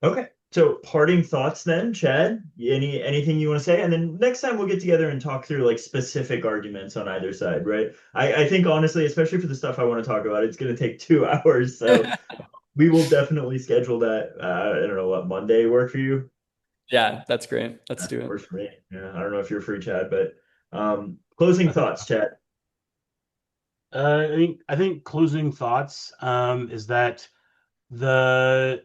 Okay. So parting thoughts then, Chad? Anything you want to say? And then next time we'll get together and talk through like specific arguments on either side, right? I think honestly, especially for the stuff I want to talk about, it's going to take 2 hours. So we will definitely schedule that. I don't know what Monday work for you. Yeah, that's great. Let's do it. Works for me. Yeah, I don't know if you're free, Chad, but closing thoughts, Chad. I think closing thoughts is that the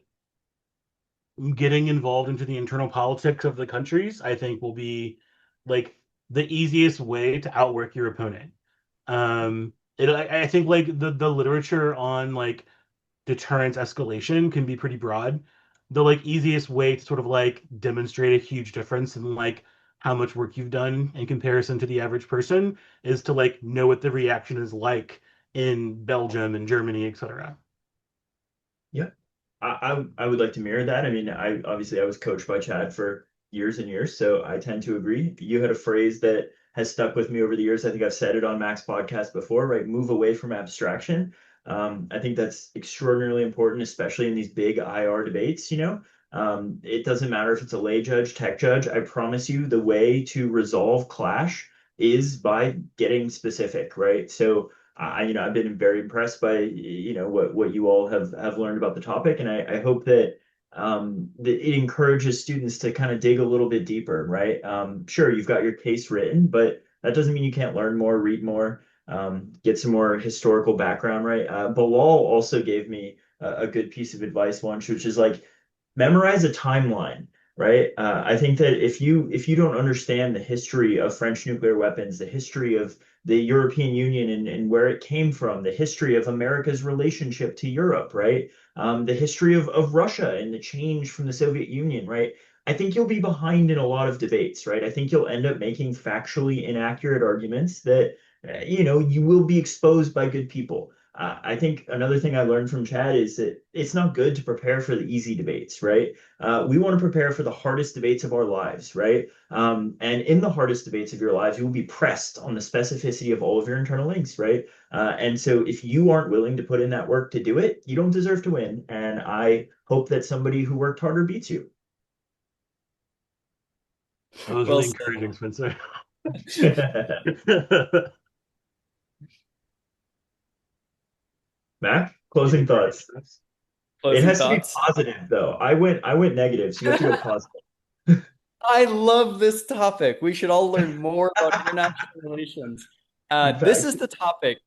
getting involved into the internal politics of the countries, I think, will be like the easiest way to outwork your opponent. I think like the literature on like deterrence escalation can be pretty broad. The like easiest way to sort of like demonstrate a huge difference in like how much work you've done in comparison to the average person is to like know what the reaction is like in Belgium and Germany, etc. Yeah. I would like to mirror that. I mean, I was coached by Chad for years and years, so I tend to agree. You had a phrase that has stuck with me over the years. I think I've said it on Mac's podcast before, right? Move away from abstraction. I think that's extraordinarily important, especially in these big IR debates, it doesn't matter if it's a lay judge, tech judge. I promise you the way to resolve clash is by getting specific, right? So I've been very impressed by, what you all have learned about the topic, and I hope that it encourages students to kind of dig a little bit deeper, right? Sure, you've got your case written, but that doesn't mean you can't learn more, read more, get some more historical background, right? Bilal also gave me a good piece of advice once, which is like memorize a timeline, right? I think that if you don't understand the history of French nuclear weapons, the history of the European Union and where it came from, the history of America's relationship to Europe, right? The history of Russia and the change from the Soviet Union, right? I think you'll be behind in a lot of debates, right? I think you'll end up making factually inaccurate arguments that, you will be exposed by good people. I think another thing I learned from Chad is that it's not good to prepare for the easy debates, right? We want to prepare for the hardest debates of our lives, right? And in the hardest debates of your lives, you will be pressed on the specificity of all of your internal links, right? And so if you aren't willing to put in that work to do it, you don't deserve to win. And I hope that somebody who worked harder beats you. That was Well really said. encouraging, Spencer. Mac, closing thoughts. It Closing has to be thoughts. positive though. I went negative, so you have to go positive. I love this topic. We should all learn more about international relations. In This fact, is the topic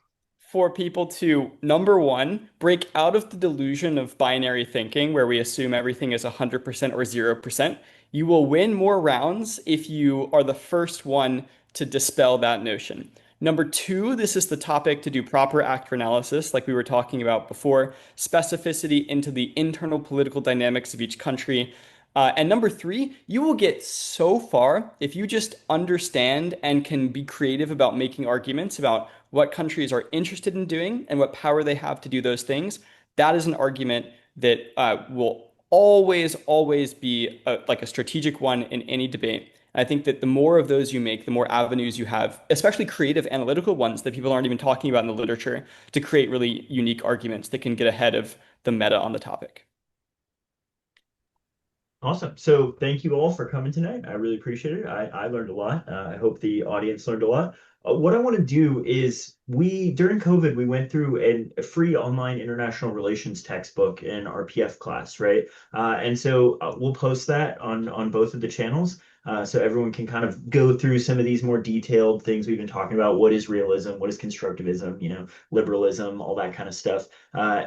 for people to, number one, break out of the delusion of binary thinking, where we assume everything is 100% or 0%. You will win more rounds if you are the first one to dispel that notion. Number two, this is the topic to do proper actor analysis, like we were talking about before, specificity into the internal political dynamics of each country. And number three, you will get so far if you just understand and can be creative about making arguments about what countries are interested in doing and what power they have to do those things. That is an argument that will always, always be like a strategic one in any debate. And I think that the more of those you make, the more avenues you have, especially creative analytical ones that people aren't even talking about in the literature, to create really unique arguments that can get ahead of the meta on the topic. awesome. So thank you all for coming tonight. I really appreciate it. I learned a lot. I hope the audience learned a lot. What I want to do is during COVID, we went through a free online international relations textbook in our PF class, right? And so we'll post that on both of the channels. So everyone can kind of go through some of these more detailed things we've been talking about. What is realism? What is constructivism? Liberalism, all that kind of stuff.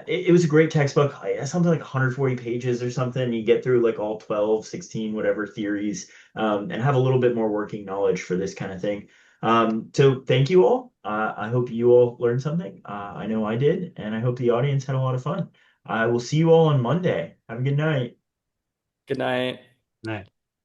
It was a great textbook. Something like 140 pages or something. You get through like all 12, 16, whatever theories, and have a little bit more working knowledge for this kind of thing. So thank you all. I hope you all learned something. I know I did, and I hope the audience had a lot of fun. I will see you all on Monday. Have a good night. Good night. Right.